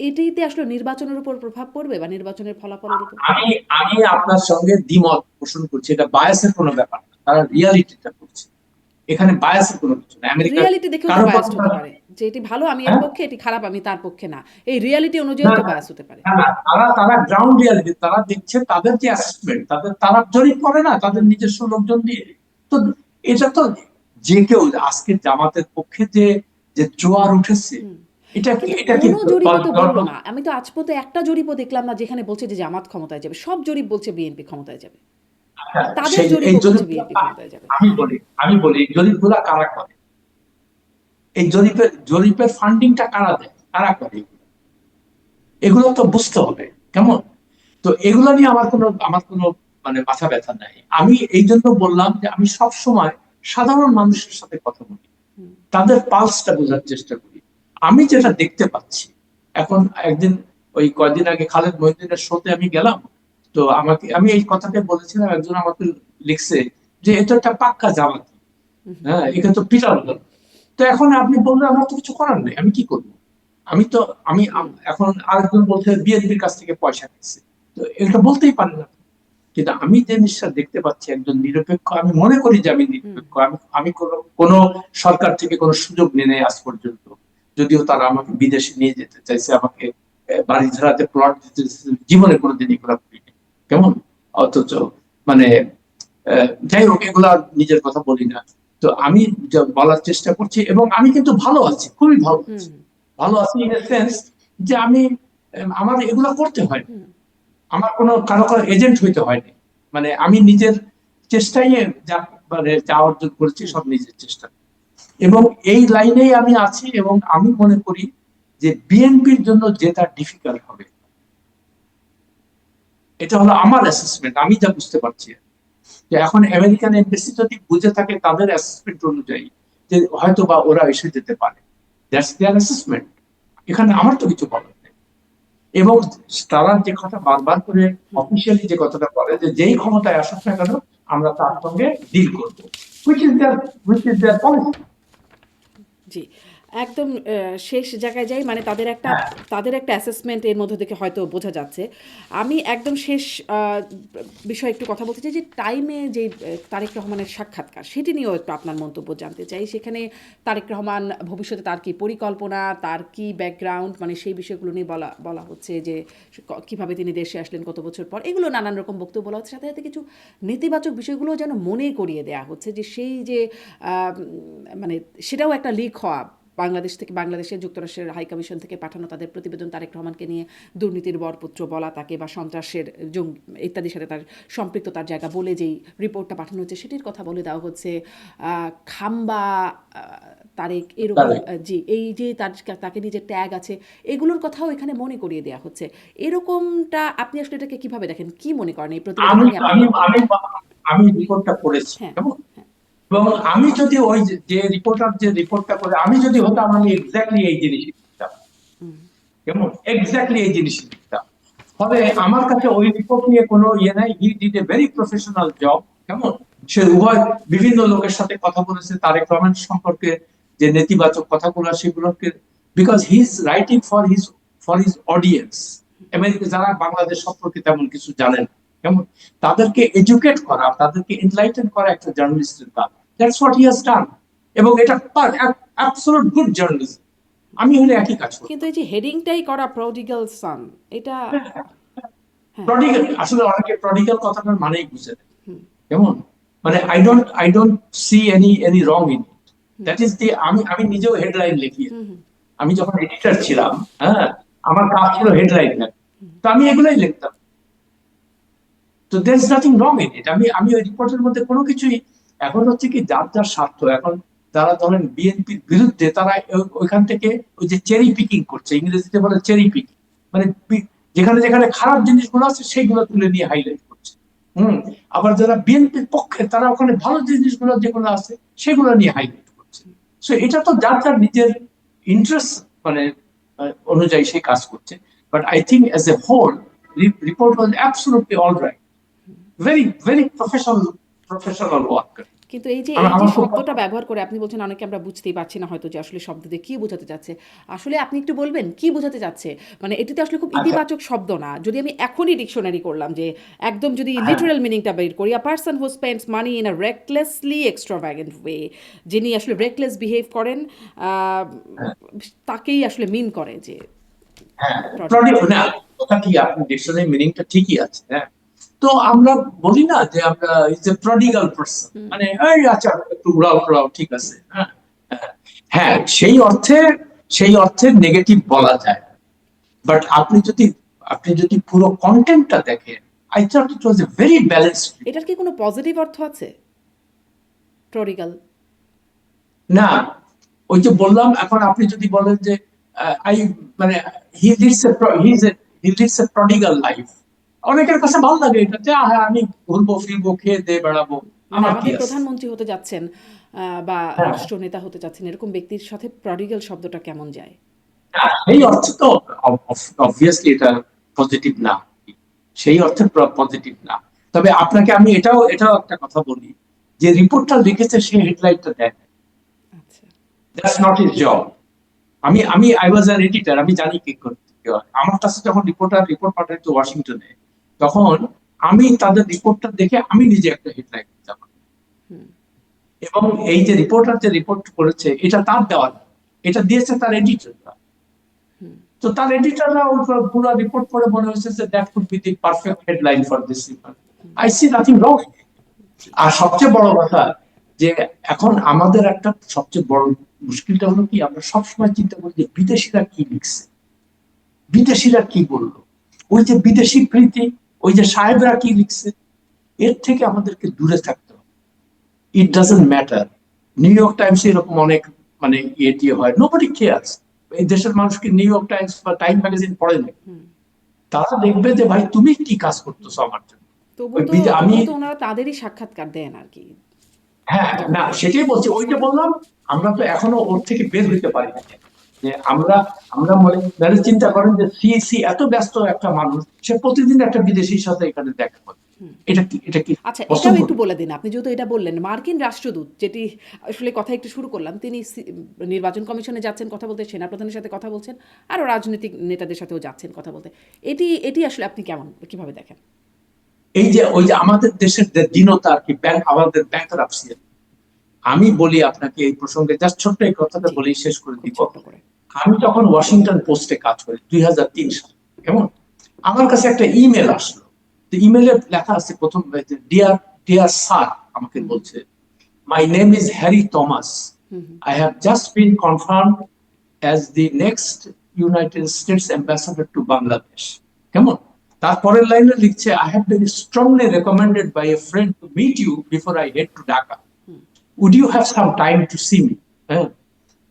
এটিতে আসলে নির্বাচনের উপর প্রভাব পড়বে বা নির্বাচনের ফলাফলের উপর?
আমি আমি আপনার সঙ্গে দ্বিমত পোষণ করছি, এটা বায়াসের কোনো ব্যাপার না, তারা রিয়ালিটিটা করছে, এখানে বায়াসের কোনো কিছু না। আমেরিকার
রিয়ালিটি দেখেও তো
কারো
বায়াসড
পক্ষে
হতে পারে, যে এটি ভালো আমি এর
হ্যাঁ,
পক্ষে, এটি খারাপ আমি তার পক্ষে না, এই রিয়ালিটি অনুযায়ী
না
তো
না
বায়াস হতে পারে।
না না, তারা তারা গ্রাউন্ড রিয়ালিটি তারা দেখছে, তাদের যে অ্যাসেসমেন্ট, তারা জরিপ করে না তাদের নিজস্ব লোকজন দিয়ে। তো এটা তো যে কেউ, আজকে জামাতের পক্ষে যে যে জোয়ার উঠেছে,
কিন্তু
এটা কি
কোনো জরিপে তো বললো না, আমি তো আজ পর্যন্ত একটা জরিপও দেখলাম না যেখানে বলছে যে জামাত ক্ষমতায় যাবে, সব জরিপ বলছে বিএনপি ক্ষমতায় যাবে, তাদের
এই
জরিপও বলছে
জরিপ,
বিএনপি ক্ষমতায় যাবে।
আমি বলি এই জরিপগুলা কারা করে, এই জরিপের ফান্ডিংটা কারা দেয়, কারা করে, এগুলো তো বুঝতে হবে। কেমন? তো এগুলো নিয়ে আমার কোনো মানে মাথা ব্যথা নাই। আমি এই জন্য বললাম যে আমি সব সময় সাধারণ মানুষের সাথে কথা বলি, তাদের পালসটা বোঝার চেষ্টা করি। আমি যেটা দেখতে পাচ্ছি এখন, একদিন ওই কয়দিন আগে খালেদ মহিউদ্দিনের শোতে আমি গেলাম, তো আমি এই কথাটা বলেছিলাম, একজন আমাকে লিখছে যে এটা একটা পাক্কা জামাতি, হ্যাঁ এটা তো পিটার হলো। তো এখন আপনি বললেন আমার তো কিছু করার নেই, আমি কি করবো? আমি তো এখন আরেকজন বলছে বিএনপির কাছ থেকে পয়সা নিচ্ছে, তো এটা বলতেই পারে না। কিন্তু আমি যে জিনিসটা দেখতে পাচ্ছি, একজন নিরপেক্ষ, আমি মনে করি যে আমি নিরপেক্ষ, আমি কোনো সরকার থেকে কোনো সুযোগ নিয়ে নেই আজ পর্যন্ত, যদিও তারা আমাকে বিদেশে নিয়ে যেতে চাইছে, আমাকে বাড়ি ঝাড়াতে প্লট দিতে চাইছে, জীবনে কোনোদিন এগুলো করিনি। কেমন? অথচ মানে যাই হোক, এগুলা নিজের কথা বলি না। তো আমি বলার চেষ্টা করছি, এবং আমি কিন্তু ভালো আছি, খুবই ভালো আছি। ভালো আছি ইন সেন্স যে আমি আমার এগুলা করতে হয়, আমার কোনো কারো এজেন্ট হইতে হয়নি, মানে আমি নিজের চেষ্টাই যা মানে যা অর্জন করেছি সব নিজের চেষ্টা, এবং এই লাইনেই আমি আছি, এবং আমি মনে করি যে বিএনপির জন্য জেতা ডিফিকাল্ট হবে। এটা হলো আমার অ্যাসেসমেন্ট, আমি যা বুঝতে পারছি। যে এখন আমেরিকান এমবেসি যদি বুঝে থাকে তাদের অ্যাসেসমেন্ট অনুযায়ী যে হয়তো বা ওরা এসে যেতে পারে, দ্যাটস দেয়ার অ্যাসেসমেন্ট, এখানে আমার তো কিছু বলার নেই। এবং তারা যে কথা বারবার করে অফিসিয়ালি যে কথাটা বলে যে যেই ক্ষমতায় আসুক না কেন আমরা তার সঙ্গে ডিল করবো, হুইচ ইজ দেয়ার পলিসি।
জি, একদম শেষ জায়গায় যাই, মানে তাদের একটা অ্যাসেসমেন্ট এর মধ্যে থেকে হয়তো বোঝা যাচ্ছে। আমি একদম শেষ বিষয়ে একটু কথা বলতে চাই যে টাইমে যে তারেক রহমানের সাক্ষাৎকার, সেটি নিয়েও একটু আপনার মন্তব্য জানতে চাই। সেখানে তারেক রহমান ভবিষ্যতে তার কি পরিকল্পনা, তার কি ব্যাকগ্রাউন্ড, মানে সেই বিষয়গুলো নিয়ে বলা হচ্ছে যে কিভাবে তিনি দেশে আসলেন কত বছর পর, এগুলো নানান রকম বক্তব্য বলা হচ্ছে। সাথে সাথে কিছু নেতিবাচক বিষয়গুলো যেন মনে করিয়ে দেয়া হচ্ছে যে সেই যে মানে সেটাও একটা লিক হওয়া, বাংলাদেশ থেকে, বাংলাদেশের যুক্তরাষ্ট্রের হাই কমিশন থেকে পাঠানো তাদের প্রতিবেদন, তারেক রহমানকে নিয়ে দুর্নীতির বরপুত্র বলা তাকে, বা সন্ত্রাসের ইত্যাদির সাথে তার সম্পৃক্ততার জায়গা বলে যেই রিপোর্টটা পাঠানো হচ্ছে সেটির কথা বলে দেওয়া হচ্ছে। খাম্বা তারেক এরকম, জি, এই যে তাকে নিয়ে যে ট্যাগ আছে, এগুলোর কথাও এখানে মনে করিয়ে দেওয়া হচ্ছে। এরকমটা আপনি আসলে এটাকে কিভাবে দেখেন, কি মনে করেন এই প্রতিবেদন
আমি
নিয়ে
আমি
আপনার?
আমি আমি রিপোর্টটা পড়েছি,
হ্যাঁ,
এবং এবং আমি যদি ওই যে রিপোর্টার যে রিপোর্টটা করে আমি যদি হতাম আমি এক্স্যাক্টলি এই জিনিসই লিখতাম, কেমন এক্স্যাক্টলি এই জিনিসই লিখতাম। ফলে আমার কাছে ওই রিপোর্ট নিয়ে কোনো ইয়ে নাই, he did a very professional job. কেমন সে উভয় বিভিন্ন লোকের সাথে কথা বলেছে তারেক রহমান সম্পর্কে, যে নেতিবাচক কথাগুলো সেগুলোকে, because he is writing for his audience, America যারা বাংলাদেশ সম্পর্কে তেমন কিছু জানেন, কেমন তাদেরকে এডুকেট করা, তাদেরকে এনলাইটেন করা একটা জার্নালিস্টের কাজ। That's what he has done, এবং এটা অ্যাবসলিউট গুড জার্নালিজম। আমি হলে একই কাজ
কিন্তু
করতাম।
এই যে হেডিংটাই করা প্রডিগাল সান, এটা হ্যাঁ।
প্রডিগাল, আসলে অনেকে প্রডিগাল কথাটার মানেই বুঝে না, কেমন মানে I don't see any wrong in it, that is the, আমি নিজেও হেডলাইন লিখি। আমি যখন এডিটর ছিলাম, হ্যাঁ, আমার কাজ ছিল হেডলাইন লেখা, তো আমি এগুলাই লিখতাম। তো there is nothing wrong in it. আমি ওই রিপোর্টের মধ্যে কোনো কিছুই, এখন হচ্ছে কি যার যার স্বার্থ, এখন যারা ধরেন বিএনপির বিরুদ্ধে তারা ওইখান থেকে ওই যে চেরি পিকিং করছে, ইংরেজিতে বলে চেরি পিকিং, মানে যেখানে যেখানে খারাপ জিনিসগুলো আছে সেইগুলো তুলে নিয়ে হাইলাইট করছে। আবার যারা বিএনপির পক্ষে তারা ওখানে ভালো জিনিসগুলো যেগুলো আছে সেগুলো নিয়ে হাইলাইট করছে। সো এটা তো যার যার নিজের ইন্টারেস্ট মানে অনুযায়ী সে কাজ করছে। But I think as a whole report was absolutely all right, very professional work.
কিন্তু এই যে
আমার খুব
শব্দটা ব্যবহার করে আপনি বলছেন অনেকে আমরা বুঝতেই পারছি না হয়তো যে আসলে শব্দ দিয়ে কি বোঝাতে চাচ্ছে। আসলে আপনি একটু বলবেন কি বোঝাতে চাচ্ছে? মানে এটিতে আসলে খুব
আচ্ছা,
ইতিবাচক শব্দ না। যদি আমি এখনই ডিকশনারি করলাম যে একদম যদি
হ্যাঁ,
লিটারাল মিনিংটা বের করি, a person who spends money in a recklessly extravagant way, যিনি আসলে রেকলেস বিহেভ করেন, আহ,
হ্যাঁ,
তাকেই আসলে মিন করে যে
হ্যাঁ,
প্রডিগাল।
না, কথা কি, আপনি ডিকশনারি মিনিংটা ঠিকই আছে, হ্যাঁ। তো আমরা বলি না যে আমরা ইজ এ প্রডিগাল পারসন, মানে এই আচ্ছা একটু উড়াও টুড়াও, ঠিক আছে, হ্যাঁ, হ্যাঁ, হ্যাঁ, সেই অর্থে নেগেটিভ বলা যায়। বাট আপনি যদি পুরো কন্টেন্টটা দেখেন, I thought it was a very balanced.
এটার কি কোনো পজিটিভ অর্থ আছে প্রডিগাল?
না, ওই যে বললাম, এখন আপনি যদি বলেন যে আই মানে হি লিডস এ প্রডিগাল লাইফ, অনেকের কাছে ভালো লাগে এটা যে হ্যাঁ আমি ঘুরবো ফিরবো খেয়ে দিয়ে বেড়াবো,
মানে
আমার কি
আমাদের
আছে।
প্রধানমন্ত্রী হতে যাচ্ছেন, বা
হ্যাঁ,
রাষ্ট্রনেতা হতে যাচ্ছেন, এরকম ব্যক্তির সাথে প্রডিগাল শব্দটা কেমন যায়?
সেই অর্থে তো অবভিয়াসলি এটা পজিটিভ না, সেই অর্থে পজিটিভ না। তবে আপনাকে আমি এটাও একটা কথা বলি, যে রিপোর্টটা লিখেছে সে হেডলাইনটা দেয়,
আচ্ছা।
That's not his job. আমি আই ওয়াজ অ্যান এডিটর, আমি জানি কি করতে হয়। আমার কাছে যখন রিপোর্ট পাঠাইতো ওয়াশিংটনে, তখন আমি তাদের রিপোর্টটা দেখে আমি নিজে একটা হেডলাইন দিতাম, এবং এই যে রিপোর্টার যে রিপোর্ট করেছে এটা তার দেওয়া না, এটা দিয়েছে তার এডিটররা। তো তার এডিটররা পুরো রিপোর্ট পড়ে মনে হয়েছে যে that could be the perfect headline for this report. I see nothing wrong. আর সবচেয়ে বড় কথা যে এখন আমাদের একটা সবচেয়ে বড় মুশকিলটা হলো কি, আমরা সবসময় চিন্তা করি যে বিদেশিরা কি লিখছে, বিদেশিরা কি বললো, ওই যে বিদেশি প্রীতি, ওই যে সাহেবরা কি লিখছে, এর থেকে আমাদেরকে দূরে থাকতে হবে। It doesn't matter new York Times এরকম অনেক মানে ইয়ে টিয়ে হয়, নোবডি কেয়ারস। এই দেশের মানুষকে নিউ ইয়র্ক টাইমস বা টাইম ম্যাগাজিন পড়ে না, তারা দেখবে যে ভাই তুমি কি কাজ করতেছো আমার জন্য। ওই আমি
তবুও তো ওনারা তাদেরই সাক্ষাৎকার দেন আর কি,
হ্যাঁ
যখন
না
প্রয়োজন।
সেটাই বলছি, ওই যে বললাম আমরা তো এখনো ওর থেকে বের হইতে পারি না। যে আমরা আমরা মানে চিন্তা করেন যে সিএসি এত ব্যস্ত একটা মানুষ, সে প্রতিদিন একটা বিদেশির সাথে এখানে দেখা করে, এটা কি
আচ্ছা, এটাও
পসিবল?
একটু বলে দিন, আপনি যেহেতু এটা বললেন, মার্কিন রাষ্ট্রদূত, যেটি আসলে কথা একটু শুরু করলাম, তিনি নির্বাচন কমিশনে যাচ্ছেন কথা বলতে, সেনাপ্রধানের সাথে কথা বলছেন, আরও রাজনৈতিক নেতাদের সাথেও যাচ্ছেন কথা বলতে। এটি আসলে আপনি কিভাবে দেখেন?
এই যে ওই যে আমাদের দেশের যে দীনতা আর কি, ব্যাংক আমাদের ব্যাংকরাপসি। আমি বলি আপনাকে এই প্রসঙ্গে জাস্ট ছোট্ট এই কথাটা
জি,
বলেই শেষ করে
খুব
দিব।
ছোট্ট করে।
আমি যখন ওয়াশিংটন পোস্টে কাজ করি 2003 সালে, কেমন আমার কাছে একটা ইমেল আসলো। তো ইমেলে লেখা আছে প্রথম, ডিয়ার ডিয়ার স্যার, আমাকে বলছে, my name is Harry Thomas, I have just been confirmed as the next United States ambassador to Bangladesh. কেমন তারপরের লাইনে লিখছে, I have been strongly recommended by a friend to meet you before I head to Dhaka, would you have some time to see me. হ্যাঁ,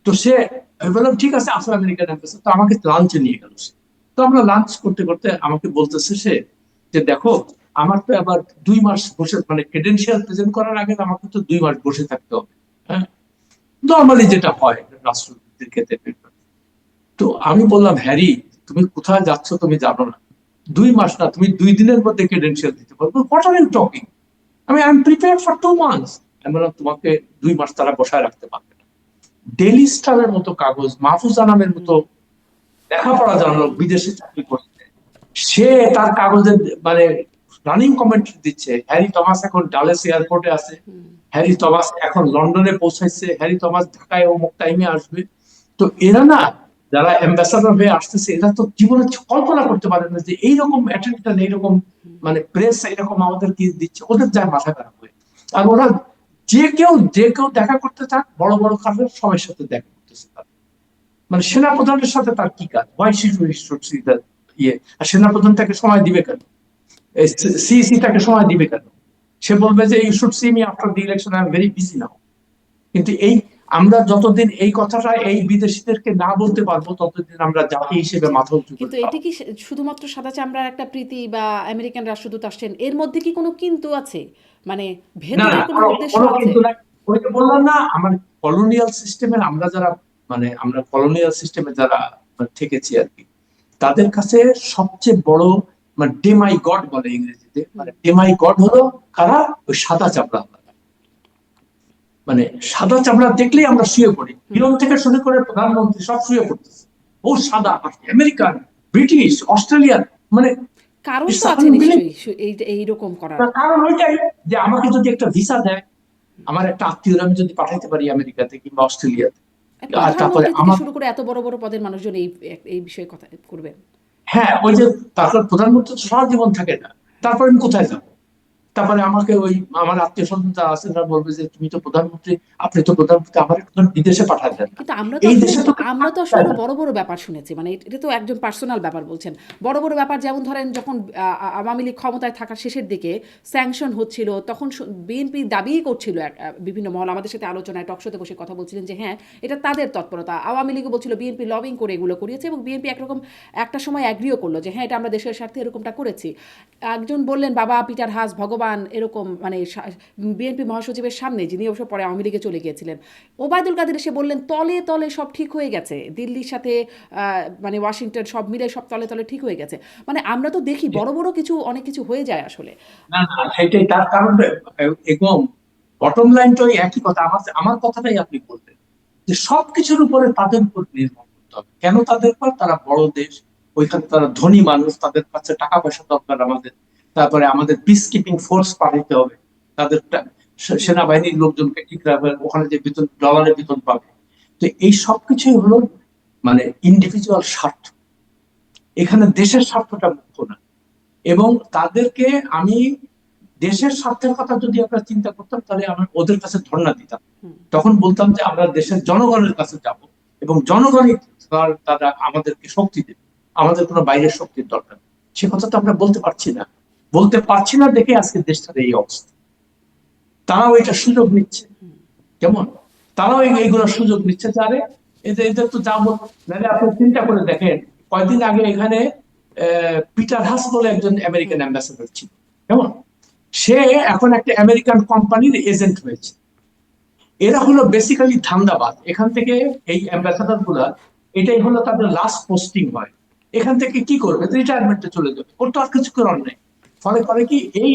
তো সে, আমি বললাম ঠিক আছে আসো আমেরিকান এম্বাসি। তো আমাকে লাঞ্চে নিয়ে গেল সে। তো আমরা লাঞ্চ করতে করতে আমাকে বলতেছে সে যে দেখো, আমার তো আবার 2 মাস বসে মানে ক্রেডেনশিয়াল প্রেজেন্ট করার আগে আমাকে তো 2 মাস বসে থাকতে হবে। হ্যাঁ, নর্মালি যেটা হয় রাষ্ট্রপতির ক্ষেত্রে। তো আমি বললাম, হ্যারি তুমি কোথায় যাচ্ছ তুমি জানো না, 2 মাস না, তুমি 2 দিনের মধ্যে ক্রেডেনশিয়াল দিতে পারবে, হোয়াট আর ইউ টকিং, আমি I am prepare for 2 months. আমি বললাম তোমাকে 2 মাস তারা বসায় রাখতে পারবে না। ডেইলি স্টারের মতো কাগজ, মাহফুজ আনামের মতো লেখাপড়া জানলো, বিদেশে চাকরি করছে, সে তার কাগজে মানে রানিং কমেন্ট দিচ্ছে, হ্যারি থমাস এখন ডালেস এয়ারপোর্টে আছে, হ্যারি থমাস এখন লন্ডনে পৌঁছাইছে, হ্যারি থমাস ঢাকায় অমুক টাইমে আসবে। তো এরা না, যারা অ্যাম্বাসাডর হয়ে আসতেছে, এরা তো জীবনে কল্পনা করতে পারে না যে এইরকম অ্যাটেনশন, এইরকম মানে প্রেস এরকম আমাদের কি দিচ্ছে, ওদের যায় মাথা খারাপ হয়ে। আর ওরা যে কেউ দেখা করতে চাক, বড় বড় কাজের সবার সাথে দেখা করতেছে তারা। মানে সেনাপ্রধানের সাথে তার কি কাজ, ওয়াই সি ইয়ে, আর সেনাপ্রধান তাকে সময় দিবে কেন, সিইসি তাকে সময় দিবে কেন? সে বলবে যে you should see me after the election, I am very busy now. কিন্তু এই আমরা যতদিন এই কথাটা এই বিদেশিদেরকে না বলতে পারবো, ততদিন আমরা জাতি হিসেবে
জি,
মাথা উঁচু
কিন্তু
করতে
এটি
পারবো।
কি শুধুমাত্র সাদা চামড়ার একটা প্রীতি, বা আমেরিকান রাষ্ট্রদূত আসছেন এর মধ্যে কি কোনো কিন্তু আছে, মানে
না না,
ভেতরে কোনো
কোনো
উদ্দেশ্য
কোনো
আছে?
কিন্তু না। ওই যে বললাম না, আমার কলোনিয়াল সিস্টেমের আমরা যারা, মানে আমরা কলোনিয়াল সিস্টেমে যারা থেকেছি আর কি, তাদের কাছে সবচেয়ে বড় মানে ডেমাই গড বলে ইংরেজিতে, মানে ডেমাই গড হলো কারা, ওই সাদা চামড়া। মানে সাদা চামড়া দেখলেই আমরা শুয়ে পড়ি, হিরন থেকে শুরু করে প্রধানমন্ত্রী সব শুয়ে পড়তেছে, ও সাদা, আমেরিকান, ব্রিটিশ, অস্ট্রেলিয়ান, মানে
কারণ
ইটস
তো আছে
আনবিলিভ।
নিশ্চয়ই এইরকম করার।
কারণ ওইটাই যে আমাকে যদি একটা ভিসা দেয়, আমার একটা আত্মীয় আমি যদি পাঠাইতে পারি আমেরিকাতে কিংবা অস্ট্রেলিয়াতে, আর তারপরে
প্রধানমন্ত্রী থেকে
আমার,
শুরু করে এত বড় বড় পদের মানুষজন এই বিষয়ে কথা করবেন।
হ্যাঁ ওই যে, তারপর প্রধানমন্ত্রী তো সারা জীবন থাকে না, তারপরে আমি কোথায় যাবো? তারপরে আমাকে ওই আমার আত্মীয় স্বজন যারা আছে তারা বলবে যে তুমি তো প্রধানমন্ত্রী, আপনি তো প্রধানমন্ত্রী, আমার একটু বিদেশে পাঠায় দেন না।
কিন্তু
এই দেশে তো কেউ
আমরা তো
থাকতে
আসলে
চায়
আরো
না।
বড় বড় ব্যাপার শুনেছি, মানে এটা তো একজন পার্সোনাল ব্যাপার বলছেন। বড় বড় ব্যাপার যেমন ধরেন, যখন আওয়ামী লীগ ক্ষমতায় থাকার শেষের দিকে স্যাংশন হচ্ছিল, তখন বিএনপি দাবিই করছিল, বিভিন্ন মহল আমাদের সাথে আলোচনায় টকশোতে বসে কথা বলছিলেন যে হ্যাঁ এটা তাদের তৎপরতা। আওয়ামী লীগও বলছিল বিএনপি লবিং করে এগুলো করিয়েছে, এবং বিএনপি একরকম একটা সময় অ্যাগ্রিও করলো যে হ্যাঁ এটা আমরা দেশের স্বার্থে এরকমটা করেছি। একজন বললেন বাবা পিটার হাস ভগবান, এরকম মানে বিএনপি মহাসচিবের সামনে, যিনি অবশ্য পরে আওয়ামী লীগে চলে গিয়েছিলেন, ওবায়দুল কাদের এসে বললেন তলে তলে সব ঠিক হয়ে গেছে, দিল্লির সাথে মানে ওয়াশিংটন সব মিলে সব তলে তলে ঠিক হয়ে গেছে। মানে আমরা তো দেখি বড় বড় কিছু, অনেক কিছু হয়ে যায় আসলে।
না না, সেটাই তার কারণ। এবং বটম লাইনটা ওই একই কথা, আমার আমার কথাটাই আপনি বললেন, যে সবকিছুর উপরে তাদের উপর নির্ভর করতে হবে। কেন তাদের উপর? তারা বড় দেশ, ওইখানে তারা ধনী মানুষ, তাদের কাছে টাকা পয়সা দরকার আমাদের, তারপরে আমাদের পিস কিপিং ফোর্স পাঠাইতে হবে, তাদের সেনাবাহিনীর লোকজনকে ঠিক রাখবে, ওখানে যে বেতন, ডলারে বেতন পাবে। তো এই সবকিছুই হলো মানে ইন্ডিভিজুয়াল স্বার্থ, এখানে দেশের স্বার্থটা মুখ্য না। এবং তাদেরকে আমি দেশের স্বার্থের কথা যদি আমরা চিন্তা করতাম, তাহলে আমরা ওদের কাছে ধর্ণা দিতাম, তখন বলতাম যে আমরা দেশের জনগণের কাছে যাব, এবং জনগণই তারা আমাদেরকে শক্তি দেবে, আমাদের কোনো বাইরের শক্তির দরকার নেই। সে কথা তো আমরা বলতে পারছি না। বলতে পারছি না দেখে আজকে দেশটার এই অবস্থা। তারাও এটা সুযোগ নিচ্ছে, কেমন তারাও এইগুলো সুযোগ নিচ্ছে, যারে এদের তো যাবো। নাহলে আপনি চিন্তা করে দেখেন, কয়েকদিন আগে এখানে পিটার হাস বলে একজন আমেরিকান অ্যাম্বাসেডর ছিল, কেমন সে এখন একটা আমেরিকান কোম্পানির এজেন্ট হয়েছে। এরা হলো বেসিক্যালি ধান্দাবাজ। এখান থেকে এই অ্যাম্বাসাডার গুলা, এটাই হলো তাদের লাস্ট পোস্টিং হয়। এখান থেকে কি করবে, রিটায়ারমেন্টে চলে যাবে, ওর তো আর কিছু করার নেই। ফলে করে কি, এই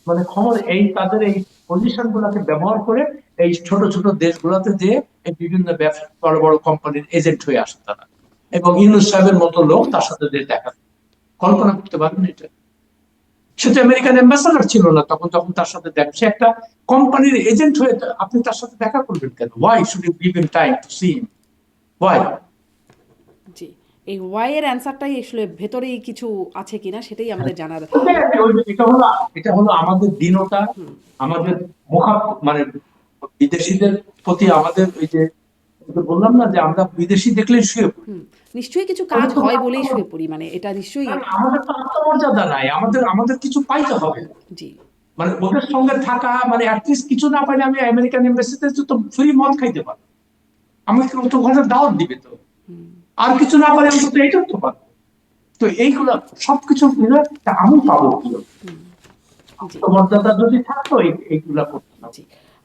মানে ক্ষমতা, এই তাদের এই পজিশন গুলাকে ব্যবহার করে এই ছোট ছোট দেশগুলোতে যে এই বিভিন্ন ব্যবসা, বড় বড় কোম্পানির এজেন্ট হয়ে আসে তারা, এবং ইউনূস সাহেবের মতো লোক তার সাথে যে দেখা। কল্পনা করতে পারবেন এটা? সে তো আমেরিকান অ্যাম্বাসাডার ছিল না তখন, যখন তার সাথে দেখা, সে একটা কোম্পানির এজেন্ট হয়ে, আপনি তার সাথে দেখা করবেন কেন? Why should you give him time to see him? Why?
জি, এই ওয়াই এর অ্যান্সারটাই আসলে ভেতরেই কিছু আছে কিনা সেটাই আমাদের জানার।
এটা হলো আমাদের দীনতা, আমাদের মুখা, মানে বিদেশিদের প্রতি আমাদের ওই যে বললাম না যে আমরা বিদেশি দেখলেই শুয়ে পড়ি।
নিশ্চয়ই কিছু কাজ হয় বলেই শুয়ে পড়ি, মানে এটা নিশ্চয়ই।
আমাদের তো আত্মমর্যাদা নাই, আমাদের আমাদের কিছু পাইতে হবে।
জি,
মানে ওদের সঙ্গে থাকা মানে অ্যাটলিস্ট কিছু না পাইলে আমি আমেরিকান এম্বাসিতে তো ফ্রি মদ খাইতে পারবো, আমাকে তো ওখানে দাওয়াত দিবে তো। আর কিছু না পারে আমি তো এইটা তো পারবো। তো এইগুলা সবকিছু মিলে আমি পাবো কি?
জি,
আত্মমর্যাদা যদি থাকতো এইগুলা করতে না।
জি।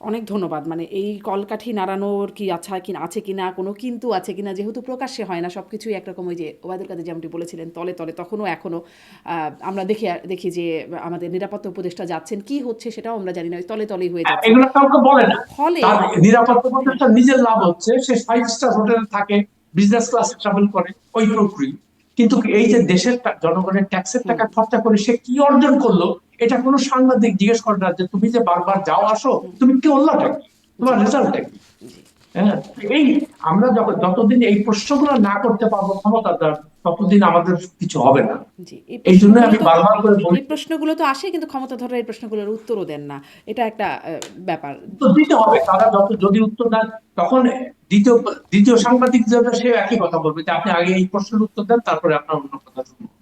অনেক ধন্যবাদ। মানে এই কলকাঠি নাড়ানোর কি আছে কিনা, কোনো কিন্তু আছে কিনা, যেহেতু প্রকাশ্যে হয় না সবকিছুই একরকম, ওই যে ওবায়দুল কাদের যেমনটি বলেছিলেন, তলে তলে তখনও এখনো আমরা দেখি যে আমাদের নিরাপত্তা উপদেষ্টা যাচ্ছেন, কি হচ্ছে সেটাও আমরা জানি না, ওই তলে তলেই হয়ে যাচ্ছে।
এগুলো কাউকে বলে না।
ফলে
তার নিরাপত্তা উপদেষ্টা নিজের লাভ হচ্ছে, সে 5 স্টার হোটেলে থাকে, বিজনেস ক্লাসে ট্রাভেল করে, ওই প্রক্রিয়া। কিন্তু এই যে দেশের জনগণের ট্যাক্সের টাকা খরচা করে সে কি অর্জন করলো, এটা কোনো সাংবাদিক জিজ্ঞেস করে না, যে তুমি যে বারবার যাও আসো, তুমি কি করলাটা কি, তোমার রেজাল্টটা কি? হ্যাঁ, এই আমরা যতদিন এই প্রশ্নগুলো না করতে পারবো ক্ষমতাদার, ততদিন আমাদের কিছু হবে না।
জি,
এই জন্য আমি বারবার করে বলি,
এই প্রশ্নগুলো তো আসে, কিন্তু ক্ষমতাধররা এই প্রশ্নগুলোর উত্তরও দেন না। এটা একটা ব্যাপার।
উত্তর দিতে হবে। তারা যদি উত্তর দেন, তখন দ্বিতীয় দ্বিতীয় সাংবাদিক যাবে, সে একই কথা বলবে যে আপনি আগে এই প্রশ্নের উত্তর দেন, তারপরে আপনার অন্য কথা শুনবো।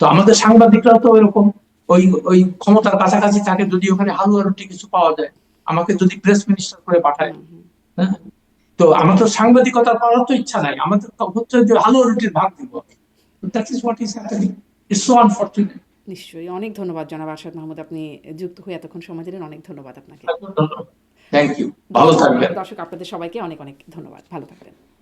তো আমাদের সাংবাদিকরাও তো এরকম, ওই ওই ক্ষমতার কাছাকাছি থাকে, যদি ওখানে হালুয়া রুটি কিছু পাওয়া যায়, আমাকে যদি প্রেস মিনিস্টার করে পাঠায়। হ্যাঁ, তো আমার তো সাংবাদিকতা করার তো ইচ্ছা নাই, আমাদের তো হচ্ছে যে হালুয়া রুটির ভাগ দিব। That is what is happening. It's so unfortunate.
নিশ্চয়ই। অনেক ধন্যবাদ জনাব আরশাদ মাহমুদ, আপনি যুক্ত হয়ে এতক্ষণ সময় দিলেন। অনেক ধন্যবাদ আপনাকে।
থ্যাংক ইউ, ভালো থাকবেন।
দর্শক আপনাদের সবাইকে অনেক অনেক ধন্যবাদ। ভালো থাকবেন।